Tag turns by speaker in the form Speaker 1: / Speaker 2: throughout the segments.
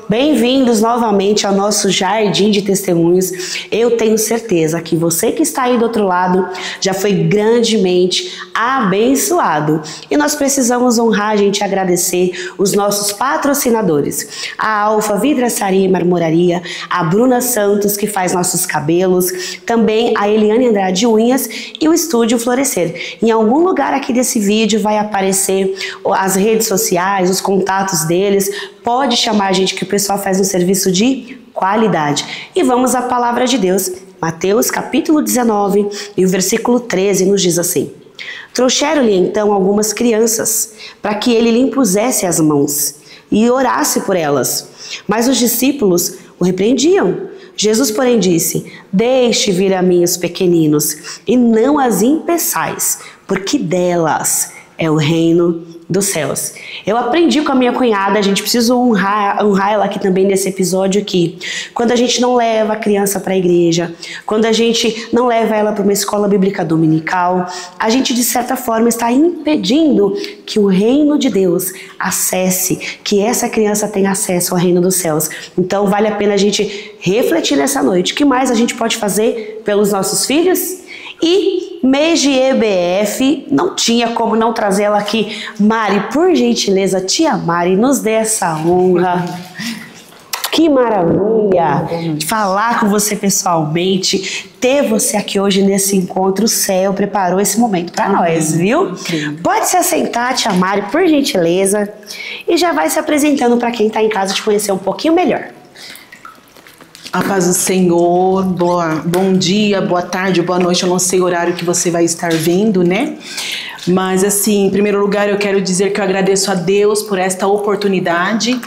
Speaker 1: Bem-vindos novamente ao nosso Jardim de Testemunhos. Eu tenho certeza que você que está aí do outro lado já foi grandemente abençoado. E nós precisamos honrar, gente, agradecer os nossos patrocinadores. A Alfa Vidraçaria e Marmoraria, a Bruna Santos, que faz nossos cabelos, também a Eliane Andrade Unhas e o Estúdio Florescer. Em algum lugar aqui desse vídeo vai aparecer as redes sociais, os contatos deles. Pode chamar a gente que o pessoal faz um serviço de qualidade. E vamos à palavra de Deus. Mateus capítulo 19 e o versículo 13 nos diz assim: Trouxeram-lhe então algumas crianças, para que ele lhe impusesse as mãos e orasse por elas. Mas os discípulos o repreendiam. Jesus, porém, disse: Deixe vir a mim os pequeninos, e não as impeçais, porque delas é o reino dos céus. Eu aprendi com a minha cunhada, a gente precisa honrar ela aqui também nesse episódio aqui. Quando a gente não leva a criança para a igreja, quando a gente não leva ela para uma escola bíblica dominical, a gente de certa forma está impedindo que o reino de Deus acesse, que essa criança tenha acesso ao reino dos céus. Então vale a pena a gente refletir nessa noite. O que mais a gente pode fazer pelos nossos filhos? E mês de EBF, não tinha como não trazer ela aqui. Mari, por gentileza, tia Mari, nos dê essa honra. Que maravilha falar com você pessoalmente, ter você aqui hoje nesse encontro. O céu preparou esse momento para nós, viu? Pode se assentar, tia Mari, por gentileza, e já vai se apresentando para quem está em casa te conhecer um pouquinho melhor.
Speaker 2: A paz do Senhor, bom dia, boa tarde, boa noite, eu não sei o horário que você vai estar vendo, né? Mas assim, em primeiro lugar eu quero dizer que eu agradeço a Deus por esta oportunidade.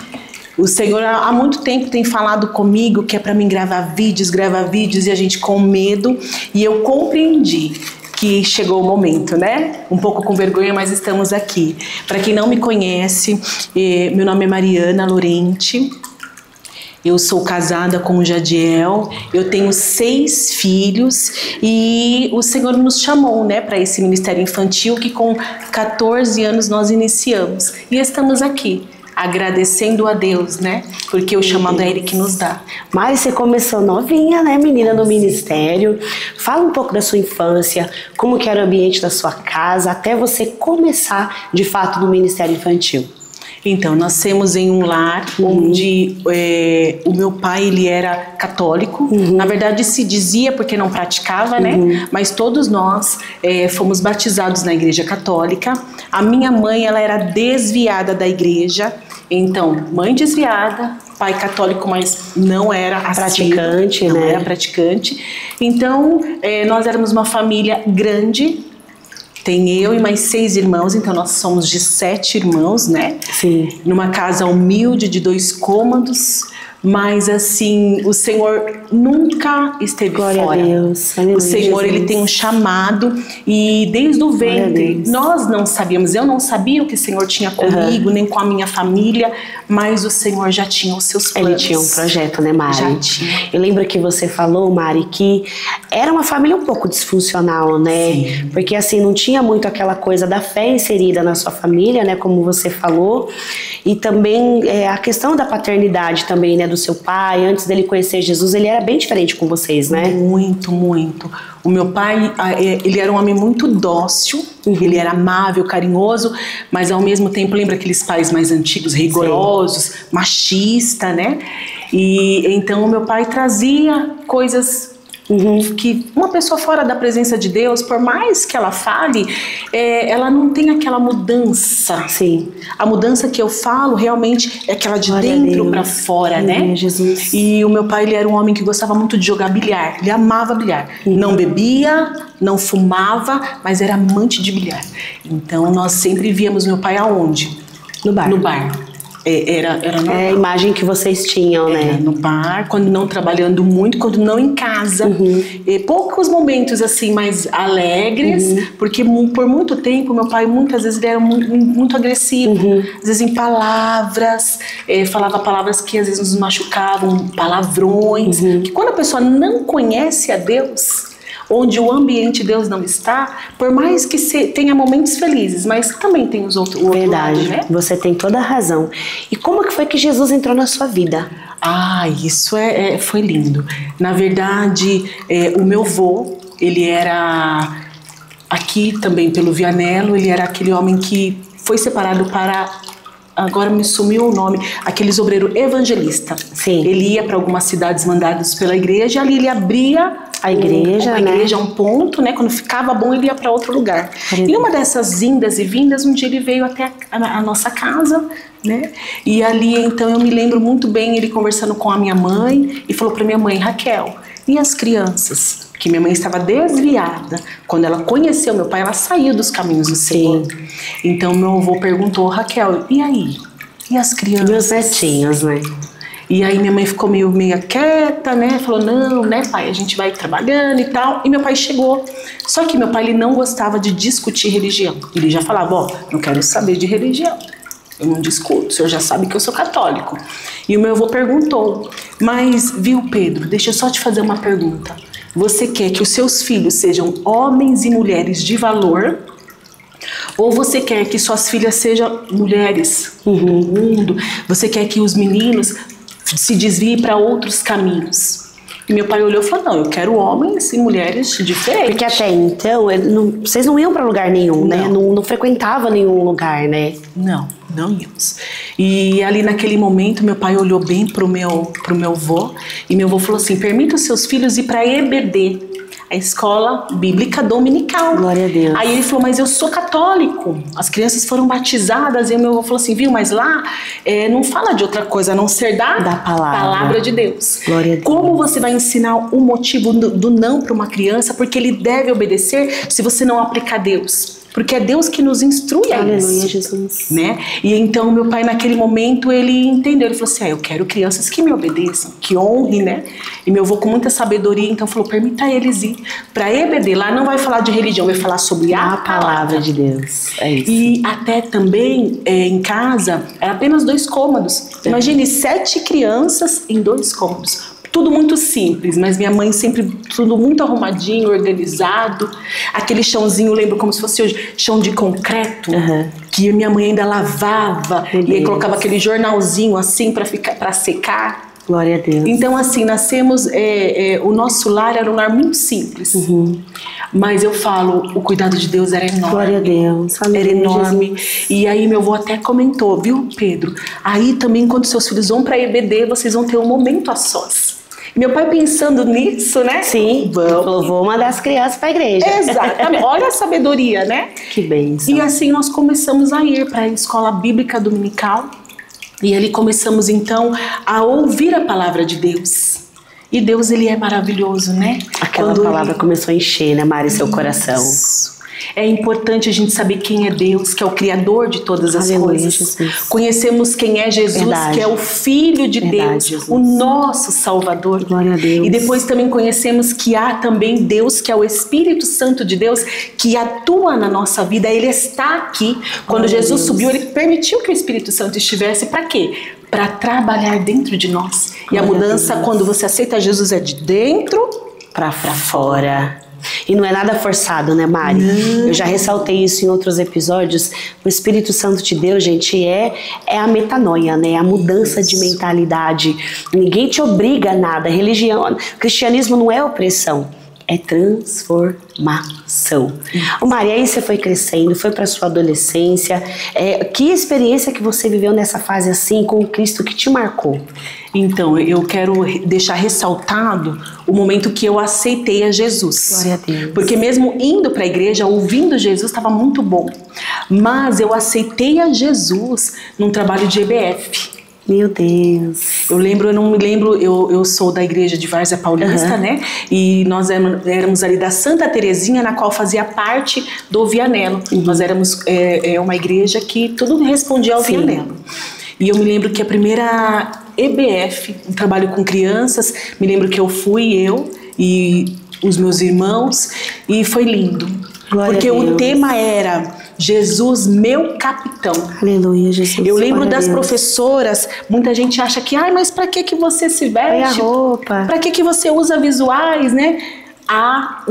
Speaker 2: O Senhor há muito tempo tem falado comigo que é para mim gravar vídeos e a gente com medo, e eu compreendi que chegou o momento, né? Um pouco com vergonha, mas estamos aqui. Para quem não me conhece, meu nome é Mariana Lorente. Eu sou casada com o Jadiel, eu tenho 6 filhos e o Senhor nos chamou, né, para esse ministério infantil que com 14 anos nós iniciamos. E estamos aqui, agradecendo a Deus, né, porque o chamado é Ele que nos dá.
Speaker 1: Mari, você começou novinha, né, menina, no ministério. Fala um pouco da sua infância, como que era o ambiente da sua casa, até você começar, de fato, no ministério infantil.
Speaker 2: Então, nascemos em um lar onde o meu pai, ele era católico. Na verdade, se dizia porque não praticava, né? Mas todos nós fomos batizados na igreja católica. A minha mãe, ela era desviada da igreja. Então, mãe desviada, pai católico, mas não era praticante, né? Não era praticante. Então, nós éramos uma família grande. Tem eu e mais 6 irmãos, então nós somos de 7 irmãos, né?
Speaker 1: Sim.
Speaker 2: Numa casa humilde de 2 cômodos, mas assim, o Senhor nunca esteve fora.
Speaker 1: Glória a Deus. Aleluia,
Speaker 2: o Senhor, Jesus. Ele tem um chamado e desde o ventre, nós não sabíamos, eu não sabia o que o Senhor tinha comigo, nem com a minha família, mas o Senhor já tinha os seus planos.
Speaker 1: Ele tinha um projeto, né, Mari?
Speaker 2: Já tinha.
Speaker 1: Eu lembro que você falou, Mari, que era uma família um pouco disfuncional, né?
Speaker 2: Sim.
Speaker 1: Porque assim, não tinha muito aquela coisa da fé inserida na sua família, né, como você falou. E também a questão da paternidade também, né, do seu pai, antes dele conhecer Jesus, ele era bem diferente com vocês, né?
Speaker 2: Muito, muito. O meu pai, ele era um homem muito dócil, ele era amável, carinhoso, mas ao mesmo tempo, lembra aqueles pais mais antigos, rigorosos, machista, né? E então o meu pai trazia coisas que uma pessoa fora da presença de Deus, por mais que ela fale, ela não tem aquela mudança.
Speaker 1: Sim.
Speaker 2: A mudança que eu falo realmente é aquela de dentro para fora, né?
Speaker 1: Jesus.
Speaker 2: E o meu pai, ele era um homem que gostava muito de jogar bilhar. Ele amava bilhar. Não bebia, não fumava, mas era amante de bilhar. Então nós sempre víamos meu pai aonde?
Speaker 1: No bar.
Speaker 2: No bar. Era
Speaker 1: a imagem que vocês tinham, né?
Speaker 2: No bar, quando não trabalhando muito, quando não em casa. Poucos momentos assim mais alegres, porque por muito tempo meu pai muitas vezes ele era muito agressivo, às vezes em palavras, falava palavras que às vezes nos machucavam, palavrões, que quando a pessoa não conhece a Deus, onde o ambiente Deus não está, por mais que tenha momentos felizes, mas também tem o outro
Speaker 1: Verdade,
Speaker 2: lado, né?
Speaker 1: Você tem toda a razão. E como que foi que Jesus entrou na sua vida?
Speaker 2: Isso foi lindo. Na verdade, o meu avô, ele era, aqui também pelo Vianello, ele era aquele homem que foi separado para, agora me sumiu o nome, aqueles obreiro evangelista.
Speaker 1: Sim.
Speaker 2: Ele ia para algumas cidades mandados pela igreja, ali ele abria
Speaker 1: a igreja,
Speaker 2: um ponto, né? Quando ficava bom, ele ia para outro lugar. E uma dessas indas e vindas, um dia ele veio até a nossa casa, né? E ali, então, eu me lembro muito bem ele conversando com a minha mãe e falou para minha mãe: Raquel, e as crianças? Que minha mãe estava desviada. Quando ela conheceu meu pai, ela saiu dos caminhos do Senhor. Então, meu avô perguntou: Raquel, e aí? E as crianças?
Speaker 1: Meus netinhos, né?
Speaker 2: E aí minha mãe ficou meio quieta, né? Falou: não, né, pai, a gente vai trabalhando e tal. E meu pai chegou. Só que meu pai, ele não gostava de discutir religião. Ele já falava: ó, não quero saber de religião. Eu não discuto, o senhor já sabe que eu sou católico. E o meu avô perguntou: mas, viu, Pedro, deixa eu só te fazer uma pergunta. Você quer que os seus filhos sejam homens e mulheres de valor? Ou você quer que suas filhas sejam mulheres do mundo? Você quer que os meninos se desviem para outros caminhos? E meu pai olhou e falou: não, eu quero homens e mulheres diferentes.
Speaker 1: Porque até então, vocês não iam para lugar nenhum, né? Não frequentavam nenhum lugar, né?
Speaker 2: Não íamos. E ali naquele momento, meu pai olhou bem pro meu avô, e meu avô falou assim: permita os seus filhos ir para EBD, a Escola Bíblica Dominical.
Speaker 1: Glória a Deus.
Speaker 2: Aí ele falou: mas eu sou católico. As crianças foram batizadas. E o meu avô falou assim: viu, mas lá não fala de outra coisa a não ser da palavra de Deus.
Speaker 1: Glória a Deus.
Speaker 2: Como você vai ensinar o motivo do não para uma criança? Porque ele deve obedecer se você não aplicar Deus. Porque é Deus que nos instrui a isso.
Speaker 1: Aleluia, Jesus.
Speaker 2: Né? E então meu pai naquele momento ele entendeu, ele falou assim: eu quero crianças que me obedeçam, que honrem, né? E meu avô com muita sabedoria então falou: permita eles ir para EBD, lá não vai falar de religião, vai falar sobre a palavra
Speaker 1: de Deus. É isso.
Speaker 2: E até também em casa era apenas 2 cômodos. Imagine 7 crianças em 2 cômodos. Tudo muito simples, mas minha mãe sempre tudo muito arrumadinho, organizado. Aquele chãozinho, eu lembro como se fosse hoje, chão de concreto, que minha mãe ainda lavava e aí colocava aquele jornalzinho assim para secar.
Speaker 1: Glória a Deus.
Speaker 2: Então assim, nascemos, o nosso lar era um lar muito simples. Mas eu falo, o cuidado de Deus era enorme.
Speaker 1: Glória a Deus.
Speaker 2: Era enorme. E aí meu avô até comentou, viu, Pedro? Aí também quando seus filhos vão para EBD, vocês vão ter um momento a sós. Meu pai pensando nisso, né?
Speaker 1: Sim, vou mandar as crianças para a igreja.
Speaker 2: Exatamente, olha a sabedoria, né?
Speaker 1: Que bênção.
Speaker 2: E assim nós começamos a ir para a Escola Bíblica Dominical. E ali começamos então a ouvir a palavra de Deus. E Deus, ele é maravilhoso, né?
Speaker 1: Aquela palavra começou a encher, né, Mari, seu coração.
Speaker 2: É importante a gente saber quem é Deus, que é o Criador de todas as coisas. Jesus. Conhecemos quem é Jesus, que é o Filho de Deus, Jesus. O nosso Salvador.
Speaker 1: Glória a Deus.
Speaker 2: E depois também conhecemos que há também Deus, que é o Espírito Santo de Deus, que atua na nossa vida. Ele está aqui. Quando Jesus subiu, ele permitiu que o Espírito Santo estivesse. Para quê? Para trabalhar dentro de nós. E a mudança, quando você aceita Jesus, é de dentro para fora.
Speaker 1: E não é nada forçado, né, Mari? Não. Eu já ressaltei isso em outros episódios. O Espírito Santo de Deus, gente, é a metanoia, né? A mudança de mentalidade. Ninguém te obriga a nada. Religião, cristianismo não é opressão, é transformação. Ô Mari, aí você foi crescendo, foi para sua adolescência. Que experiência que você viveu nessa fase assim com o Cristo que te marcou?
Speaker 2: Então, eu quero deixar ressaltado o momento que eu aceitei a Jesus.
Speaker 1: Glória a Deus.
Speaker 2: Porque mesmo indo para a igreja, ouvindo Jesus, estava muito bom. Mas eu aceitei a Jesus num trabalho de EBF.
Speaker 1: Meu Deus.
Speaker 2: Eu não me lembro, eu sou da igreja de Várzea Paulista, né? E nós éramos ali da Santa Terezinha, na qual fazia parte do Vianello. Nós éramos uma igreja que tudo respondia ao Vianello. E eu me lembro que a primeira EBF, um trabalho com crianças, me lembro que eu e os meus irmãos, e foi lindo.
Speaker 1: Glória
Speaker 2: porque
Speaker 1: a Deus.
Speaker 2: O tema era Jesus, meu capitão.
Speaker 1: Aleluia, Jesus.
Speaker 2: Eu lembro das professoras, muita gente acha que, mas para que você se veste?
Speaker 1: A roupa.
Speaker 2: Para que você usa visuais, né? há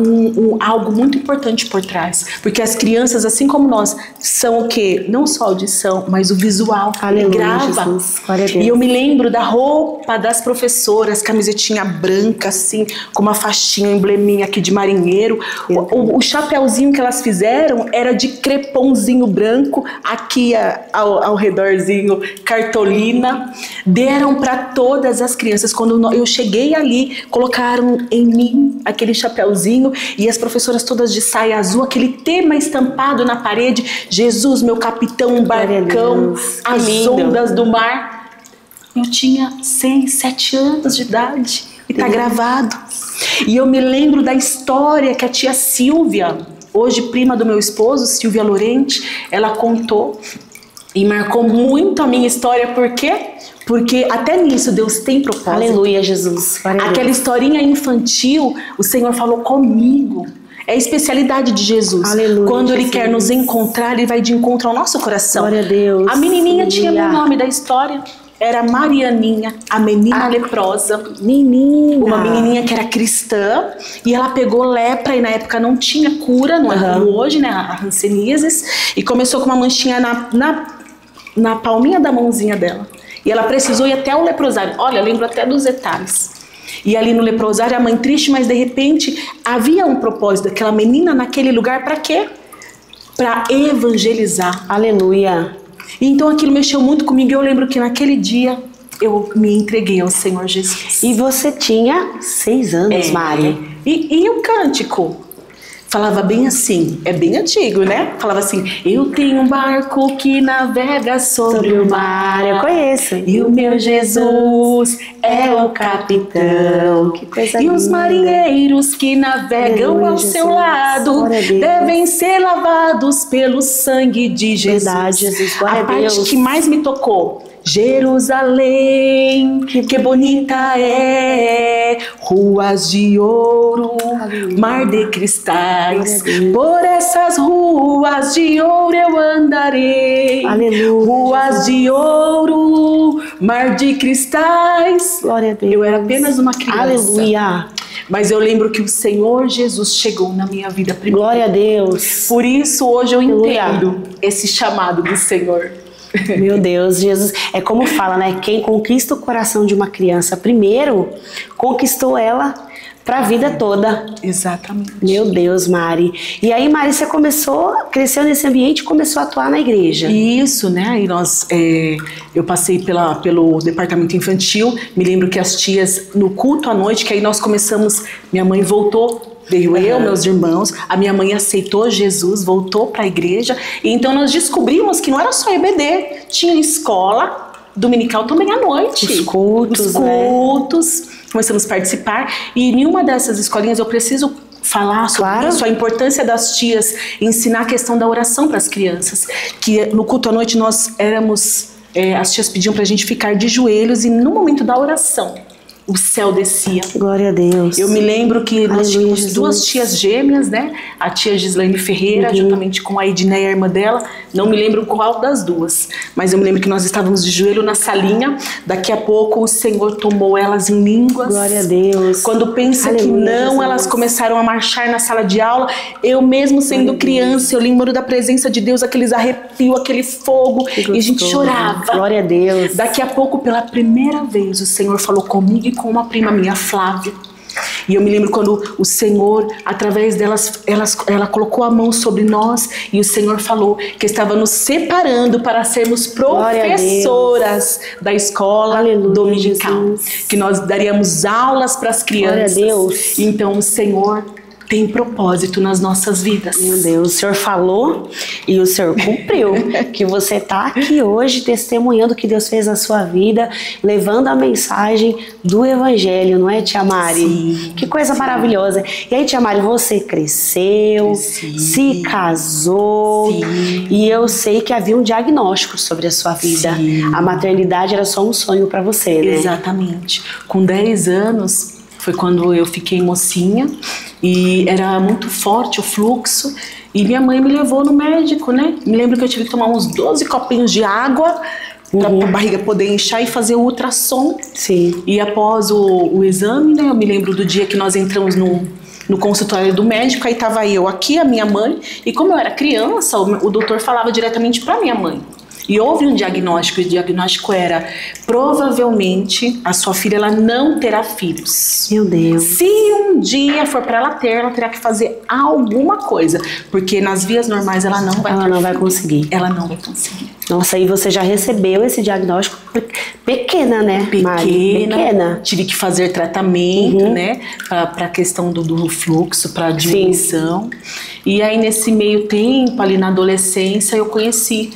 Speaker 2: algo muito importante por trás. Porque as crianças, assim como nós, são o quê? Não só a audição, mas o visual.
Speaker 1: Aleluia,
Speaker 2: grava.
Speaker 1: Jesus. Glória a Deus.
Speaker 2: E eu me lembro da roupa das professoras, camisetinha branca, assim, com uma faixinha, um embleminha aqui de marinheiro. O chapéuzinho que elas fizeram era de crepomzinho branco, aqui ao redorzinho, cartolina. Deram para todas as crianças. Quando eu cheguei ali, colocaram em mim aquele chapéuzinho e as professoras todas de saia azul, aquele tema estampado na parede, Jesus, meu capitão, um barcão, as ondas do mar. Eu tinha 6, 7 anos de idade e tá gravado. E eu me lembro da história que a tia Silvia, hoje prima do meu esposo, Silvia Lorente, ela contou e marcou muito a minha história. Por quê? Porque até nisso Deus tem propósito.
Speaker 1: Aleluia, Jesus.
Speaker 2: Aquela historinha infantil, o Senhor falou comigo. É a especialidade de Jesus.
Speaker 1: Aleluia,
Speaker 2: quando Ele
Speaker 1: Jesus.
Speaker 2: quer nos encontrar, Ele vai de encontro ao nosso coração.
Speaker 1: Glória a Deus.
Speaker 2: A menininha
Speaker 1: Aleluia.
Speaker 2: tinha o nome da história. Era Marianinha, a menina leprosa.
Speaker 1: Menina.
Speaker 2: Uma menininha que era cristã e ela pegou lepra e na época não tinha cura, não é como hoje, né? A hanseníasis. E começou com uma manchinha na palminha da mãozinha dela. E ela precisou ir até o leprosário. Olha, eu lembro até dos detalhes. E ali no leprosário, a mãe triste, mas de repente havia um propósito daquela menina naquele lugar para quê? Para evangelizar.
Speaker 1: Aleluia.
Speaker 2: Então aquilo mexeu muito comigo. Eu lembro que naquele dia eu me entreguei ao Senhor Jesus.
Speaker 1: E você tinha 6 anos, Mari.
Speaker 2: E o cântico? Falava bem assim, é bem antigo, né? Falava assim, eu tenho um barco que navega sobre o mar.
Speaker 1: Eu conheço.
Speaker 2: E o meu Jesus é o capitão.
Speaker 1: Que coisa
Speaker 2: e os
Speaker 1: linda.
Speaker 2: marinheiros que navegam
Speaker 1: Aleluia,
Speaker 2: ao
Speaker 1: Jesus.
Speaker 2: seu lado
Speaker 1: Glória a Deus.
Speaker 2: devem ser lavados pelo sangue de Jesus.
Speaker 1: Verdade, Jesus. Glória
Speaker 2: a
Speaker 1: a
Speaker 2: parte
Speaker 1: Deus.
Speaker 2: que mais me tocou, Jerusalém, que bonita é, ruas de ouro,
Speaker 1: Aleluia.
Speaker 2: mar de cristais,
Speaker 1: Glória a Deus.
Speaker 2: por essas ruas de ouro eu andarei.
Speaker 1: Aleluia.
Speaker 2: Ruas de ouro, mar de cristais.
Speaker 1: Glória a Deus.
Speaker 2: Eu era apenas uma criança.
Speaker 1: Aleluia.
Speaker 2: Mas eu lembro que o Senhor Jesus chegou na minha vida primeiro.
Speaker 1: Glória a Deus.
Speaker 2: Por isso hoje eu
Speaker 1: Aleluia.
Speaker 2: entendo esse chamado do Senhor.
Speaker 1: Meu Deus, Jesus. É como fala, né? Quem conquista o coração de uma criança primeiro, conquistou ela para a vida toda.
Speaker 2: Exatamente.
Speaker 1: Meu Deus, Mari. E aí, Mari, você cresceu nesse ambiente e começou a atuar na igreja.
Speaker 2: Isso, né? E eu passei pelo departamento infantil. Me lembro que as tias, no culto à noite, que aí nós começamos, minha mãe voltou. Veio eu, meus irmãos, a minha mãe aceitou Jesus, voltou para a igreja. E então nós descobrimos que não era só EBD, tinha escola dominical também à noite.
Speaker 1: Os cultos,
Speaker 2: Começamos a participar. E em uma dessas escolinhas eu preciso falar sobre isso, a importância das tias ensinar a questão da oração para as crianças. Que no culto à noite nós as tias pediam para a gente ficar de joelhos e no momento da oração o céu descia.
Speaker 1: Glória a Deus.
Speaker 2: Eu me lembro que nós tínhamos
Speaker 1: Jesus.
Speaker 2: 2 tias gêmeas, né? A tia Gislaine Ferreira, juntamente com a Edneia, a irmã dela. Não me lembro qual das duas. Mas eu me lembro que nós estávamos de joelho na salinha. Daqui a pouco o Senhor tomou elas em línguas.
Speaker 1: Glória a Deus.
Speaker 2: Quando pensa
Speaker 1: Aleluia,
Speaker 2: que não,
Speaker 1: Jesus.
Speaker 2: elas começaram a marchar na sala de aula. Eu mesmo sendo criança, eu lembro da presença de Deus, aqueles arrepios, aquele fogo. E a gente chorava.
Speaker 1: Glória a Deus.
Speaker 2: Daqui a pouco, pela primeira vez, o Senhor falou comigo e com uma prima minha, Flávia. E eu me lembro quando o Senhor, através delas, ela colocou a mão sobre nós e o Senhor falou que estava nos separando para sermos professoras da escola dominical.
Speaker 1: Jesus.
Speaker 2: Que nós daríamos aulas para as crianças.
Speaker 1: Glória a Deus.
Speaker 2: Então o Senhor tem propósito nas nossas vidas.
Speaker 1: Meu Deus, o Senhor falou e o Senhor cumpriu. Que você está aqui hoje testemunhando o que Deus fez na sua vida, levando a mensagem do Evangelho, não é, tia Mari?
Speaker 2: Sim,
Speaker 1: que coisa maravilhosa. E aí, tia Mari, você cresceu, se casou, e eu sei que havia um diagnóstico sobre a sua vida.
Speaker 2: Sim.
Speaker 1: A maternidade era só um sonho para você, né?
Speaker 2: Exatamente. Com 10 anos foi quando eu fiquei mocinha e era muito forte o fluxo e minha mãe me levou no médico, né? Me lembro que eu tive que tomar uns 12 copinhos de água para a barriga poder inchar e fazer o ultrassom.
Speaker 1: Sim.
Speaker 2: E após o exame, né? Eu me lembro do dia que nós entramos no consultório do médico, aí tava eu aqui, a minha mãe, e como eu era criança, o doutor falava diretamente para minha mãe. E houve um diagnóstico, e o diagnóstico era: provavelmente a sua filha ela não terá filhos.
Speaker 1: Meu Deus.
Speaker 2: Se um dia for para ela terá que fazer alguma coisa, porque nas vias normais ela não vai
Speaker 1: conseguir.
Speaker 2: Ela não vai conseguir.
Speaker 1: Nossa, aí você já recebeu esse diagnóstico pequena, né?
Speaker 2: Pequena. Tive que fazer tratamento, né? Para a questão do fluxo, para diminuição. E aí nesse meio tempo, ali na adolescência, eu conheci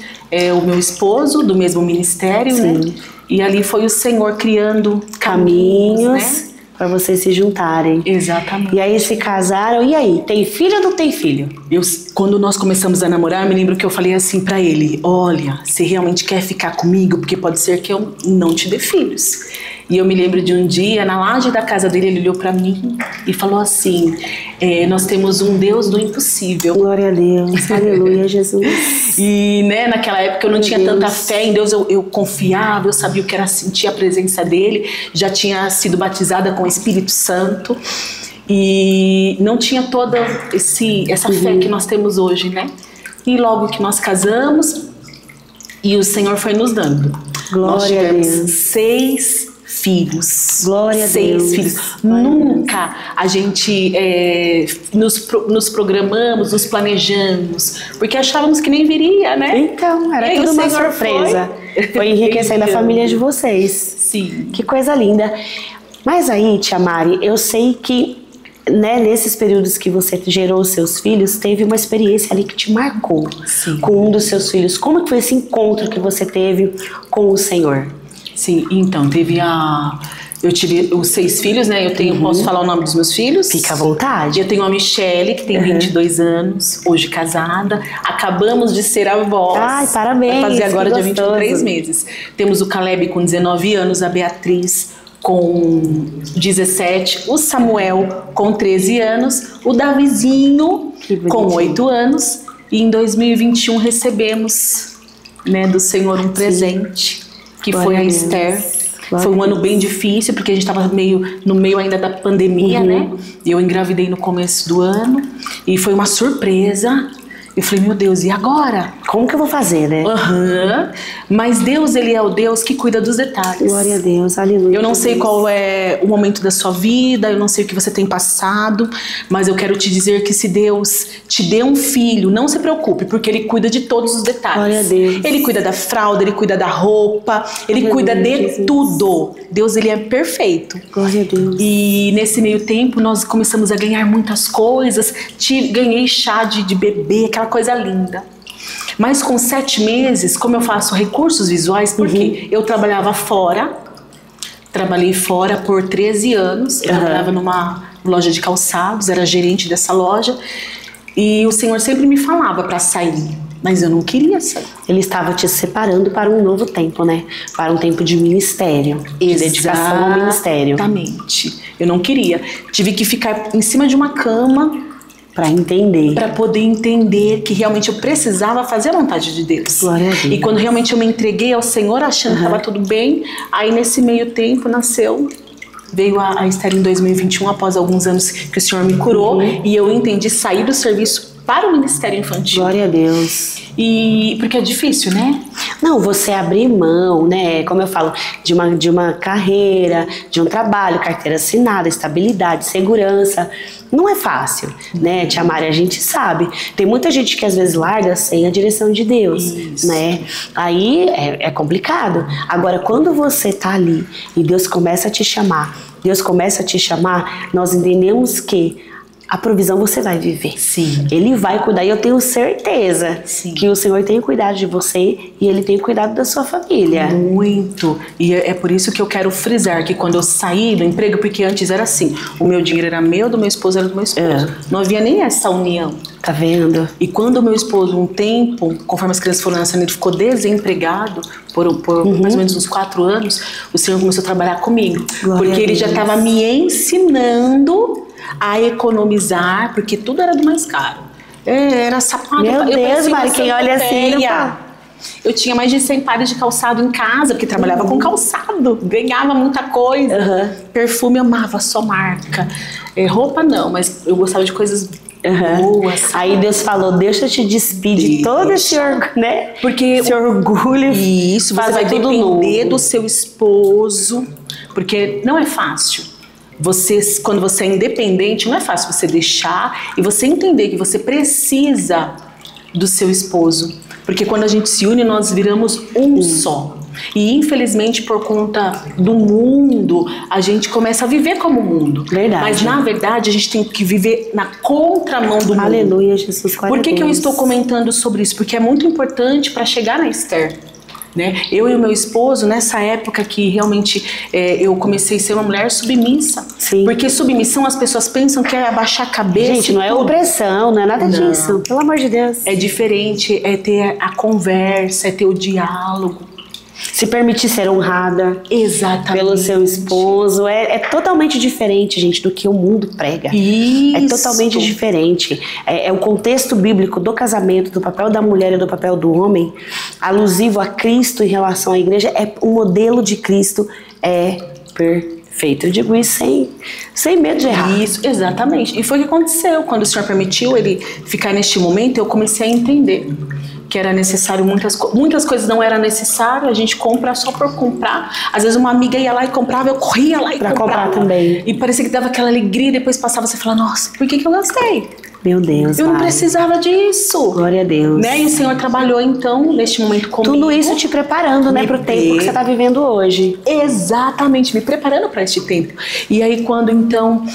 Speaker 2: o meu esposo do mesmo ministério, né? E ali foi o Senhor criando caminhos, né?
Speaker 1: Para vocês se juntarem.
Speaker 2: Exatamente.
Speaker 1: E aí se casaram, e aí? Tem filho ou não tem filho?
Speaker 2: Quando nós começamos a namorar, me lembro que eu falei assim pra ele: olha, você realmente quer ficar comigo? Porque pode ser que eu não te dê filhos. E eu me lembro de um dia, na laje da casa dele, ele olhou pra mim e falou assim: nós temos um Deus do impossível.
Speaker 1: Glória a Deus, aleluia, Jesus.
Speaker 2: E né, naquela época eu não tinha tanta fé em Deus, eu confiava, eu sabia o que era sentir a presença dele, já tinha sido batizada com o Espírito Santo e não tinha toda essa fé que nós temos hoje, né? E logo que nós casamos, e o Senhor foi nos dando.
Speaker 1: Glória
Speaker 2: nós tivemos
Speaker 1: a Deus.
Speaker 2: 6 filhos.
Speaker 1: Glória a Deus.
Speaker 2: 6 filhos. Nunca a gente nos programamos, nos planejamos, porque achávamos que nem viria, né?
Speaker 1: Então, era tudo uma surpresa. Foi enriquecendo a família de vocês.
Speaker 2: Sim.
Speaker 1: Que coisa linda. Mas aí, tia Mari, eu sei que nesses períodos que você gerou os seus filhos, teve uma experiência ali que te marcou.
Speaker 2: Sim.
Speaker 1: Com um dos seus filhos. Como que foi esse encontro que você teve com o Senhor?
Speaker 2: Sim, então, eu tive os 6 filhos, né? Posso falar o nome dos meus filhos?
Speaker 1: Fica à vontade.
Speaker 2: Eu tenho a Michele, que tem 22 anos, hoje casada. Acabamos de ser avós.
Speaker 1: Ai, parabéns.
Speaker 2: Vai fazer agora dia 23
Speaker 1: gostoso.
Speaker 2: meses. Temos o Caleb com 19 anos, a Beatriz com 17, o Samuel com 13 anos, o Davizinho com 8 anos. E em 2021 recebemos, né, do Senhor um presente, que foi a Esther. Foi um ano bem difícil, porque a gente estava no meio ainda da pandemia, né? Eu engravidei no começo do ano e foi uma surpresa. Eu falei, meu Deus, e agora?
Speaker 1: Como que eu vou fazer, né?
Speaker 2: Mas Deus, Ele é o Deus que cuida dos detalhes.
Speaker 1: Glória a Deus, aleluia.
Speaker 2: Eu não sei qual é o momento da sua vida, eu não sei o que você tem passado, mas eu quero te dizer que se Deus te deu um filho, não se preocupe, porque Ele cuida de todos os detalhes.
Speaker 1: Glória a Deus.
Speaker 2: Ele cuida da fralda, Ele cuida da roupa, Ele cuida de tudo. Deus, Ele é perfeito.
Speaker 1: Glória a Deus.
Speaker 2: E nesse meio tempo nós começamos a ganhar muitas coisas. Ganhei chá de bebê, aquela coisa linda. Mas com 7 meses, como eu faço recursos visuais, porque eu trabalhava fora, trabalhei fora por 13 anos, eu trabalhava numa loja de calçados, era gerente dessa loja, e o Senhor sempre me falava para sair, mas eu não queria sair.
Speaker 1: Ele estava te separando para um novo tempo, né? Para um tempo de ministério, de dedicação ao ministério.
Speaker 2: Exatamente. Eu não queria. Tive que ficar em cima de uma cama
Speaker 1: para entender.
Speaker 2: Para poder entender que realmente eu precisava fazer a vontade de Deus.
Speaker 1: Glória a Deus.
Speaker 2: E quando realmente eu me entreguei ao Senhor, achando que estava tudo bem, aí nesse meio tempo veio a Esther em 2021, após alguns anos que o Senhor me curou, e eu entendi sair do serviço para o ministério infantil.
Speaker 1: Glória a Deus.
Speaker 2: E porque é difícil, né?
Speaker 1: Não, você abrir mão, né? Como eu falo, de uma carreira, de um trabalho, carteira assinada, estabilidade, segurança. Não é fácil, né, tia Mari? A gente sabe. Tem muita gente que às vezes larga sem a direção de Deus, né? Aí é complicado. Agora, quando você tá ali e Deus começa a te chamar, nós entendemos que a provisão você vai viver.
Speaker 2: Sim.
Speaker 1: Ele vai cuidar, e eu tenho certeza que o Senhor tem cuidado de você e Ele tem cuidado da sua família.
Speaker 2: Muito. E é por isso que eu quero frisar que quando eu saí do emprego, porque antes era assim, o meu dinheiro era meu, do meu esposo era do meu esposo. Não havia nem essa união.
Speaker 1: Tá vendo?
Speaker 2: E quando o meu esposo, um tempo, conforme as crianças foram nascendo, ele ficou desempregado por mais ou menos uns 4 anos, o Senhor começou a trabalhar comigo.
Speaker 1: Glória
Speaker 2: porque Ele já estava me ensinando a economizar, porque tudo era do mais caro. Era sapato.
Speaker 1: Meu Deus, Mari, quem olha assim...
Speaker 2: Eu tinha mais de 100 pares de calçado em casa, porque trabalhava com calçado, ganhava muita coisa. Perfume, amava só marca. Roupa não, mas eu gostava de coisas boas.
Speaker 1: Aí Deus falou, deixa eu te despedir de todo esse orgulho, né?
Speaker 2: Porque
Speaker 1: esse orgulho.
Speaker 2: Isso, você vai depender do seu esposo, porque não é fácil. Quando você é independente, não é fácil você deixar e você entender que você precisa do seu esposo. Porque quando a gente se une, nós viramos um só. E infelizmente, por conta do mundo, a gente começa a viver como o mundo.
Speaker 1: Verdade.
Speaker 2: Mas na verdade, a gente tem que viver na contramão do mundo.
Speaker 1: Aleluia, Jesus.
Speaker 2: Por que eu estou comentando sobre isso? Porque é muito importante para chegar na Esther. Né? Eu e o meu esposo, nessa época que realmente eu comecei a ser uma mulher submissa.
Speaker 1: Sim.
Speaker 2: Porque submissão as pessoas pensam que é abaixar a cabeça.
Speaker 1: Gente, não é opressão, não é nada disso. Pelo amor de Deus.
Speaker 2: É diferente, é ter a conversa, é ter o diálogo.
Speaker 1: Se permitir ser honrada.
Speaker 2: Exatamente.
Speaker 1: Pelo seu esposo. É totalmente diferente, gente, do que o mundo prega.
Speaker 2: Isso.
Speaker 1: É totalmente diferente. É o contexto bíblico do casamento, do papel da mulher e do papel do homem, alusivo a Cristo em relação à igreja, o modelo de Cristo é perfeito. Eu digo isso sem medo de errar.
Speaker 2: Isso, exatamente. E foi o que aconteceu. Quando o Senhor permitiu ele ficar neste momento, eu comecei a entender que era necessário muitas coisas não era necessário, a gente compra só por comprar. Às vezes uma amiga ia lá e comprava, eu corria lá e comprava.
Speaker 1: Comprar também.
Speaker 2: E parecia que dava aquela alegria, depois passava você fala, nossa, por que eu gastei?
Speaker 1: Meu Deus,
Speaker 2: eu não precisava disso.
Speaker 1: Glória a Deus.
Speaker 2: Né? E o Senhor trabalhou então neste momento comigo.
Speaker 1: Tudo isso te preparando, né, pro tempo que você está vivendo hoje.
Speaker 2: Exatamente, me preparando para este tempo. E aí quando então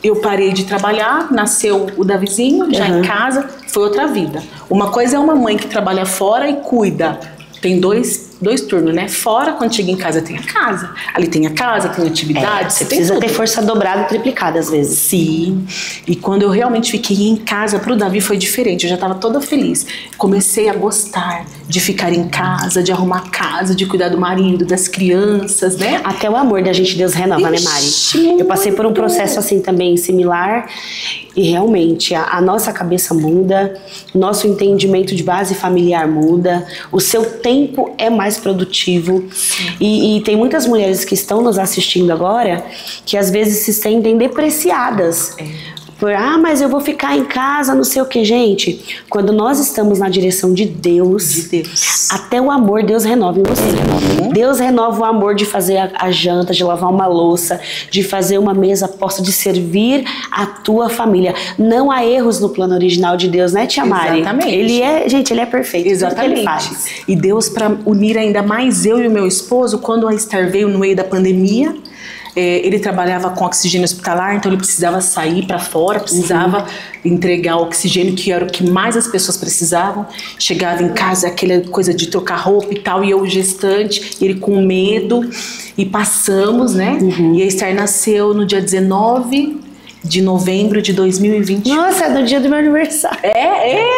Speaker 2: eu parei de trabalhar, nasceu o Davizinho, já em casa, foi outra vida. Uma coisa é uma mãe que trabalha fora e cuida. Tem dois turnos, né? Fora, quando chega em casa, tem a casa. Ali tem a casa, tem atividade,
Speaker 1: você precisa ter força dobrada e triplicada às vezes.
Speaker 2: Sim. E quando eu realmente fiquei em casa, pro Davi foi diferente. Eu já estava toda feliz. Comecei a gostar de ficar em casa, de arrumar a casa, de cuidar do marido, das crianças, né?
Speaker 1: Até o amor da gente Deus renova, né, Mari? Eu passei por um processo assim também, similar. E realmente, a nossa cabeça muda, nosso entendimento de base familiar muda, o seu tempo é mais produtivo. E tem muitas mulheres que estão nos assistindo agora que às vezes se sentem depreciadas. Mas eu vou ficar em casa, não sei o que, gente. Quando nós estamos na direção de Deus, até o amor Deus renova em você. Deus renova o amor de fazer a janta, de lavar uma louça, de fazer uma mesa posta, de servir a tua família. Não há erros no plano original de Deus, né, Tia Mari?
Speaker 2: Exatamente.
Speaker 1: Ele é perfeito.
Speaker 2: Exatamente.
Speaker 1: Ele faz.
Speaker 2: E Deus, para unir ainda mais eu e o meu esposo, quando a Esther veio no meio da pandemia, ele trabalhava com oxigênio hospitalar, então ele precisava sair para fora, precisava entregar o oxigênio, que era o que mais as pessoas precisavam. Chegava em casa, aquela coisa de trocar roupa e tal, e eu gestante, ele com medo, e passamos, né? E a Esther nasceu no dia 19 de novembro de 2020.
Speaker 1: Nossa, é do dia do meu aniversário.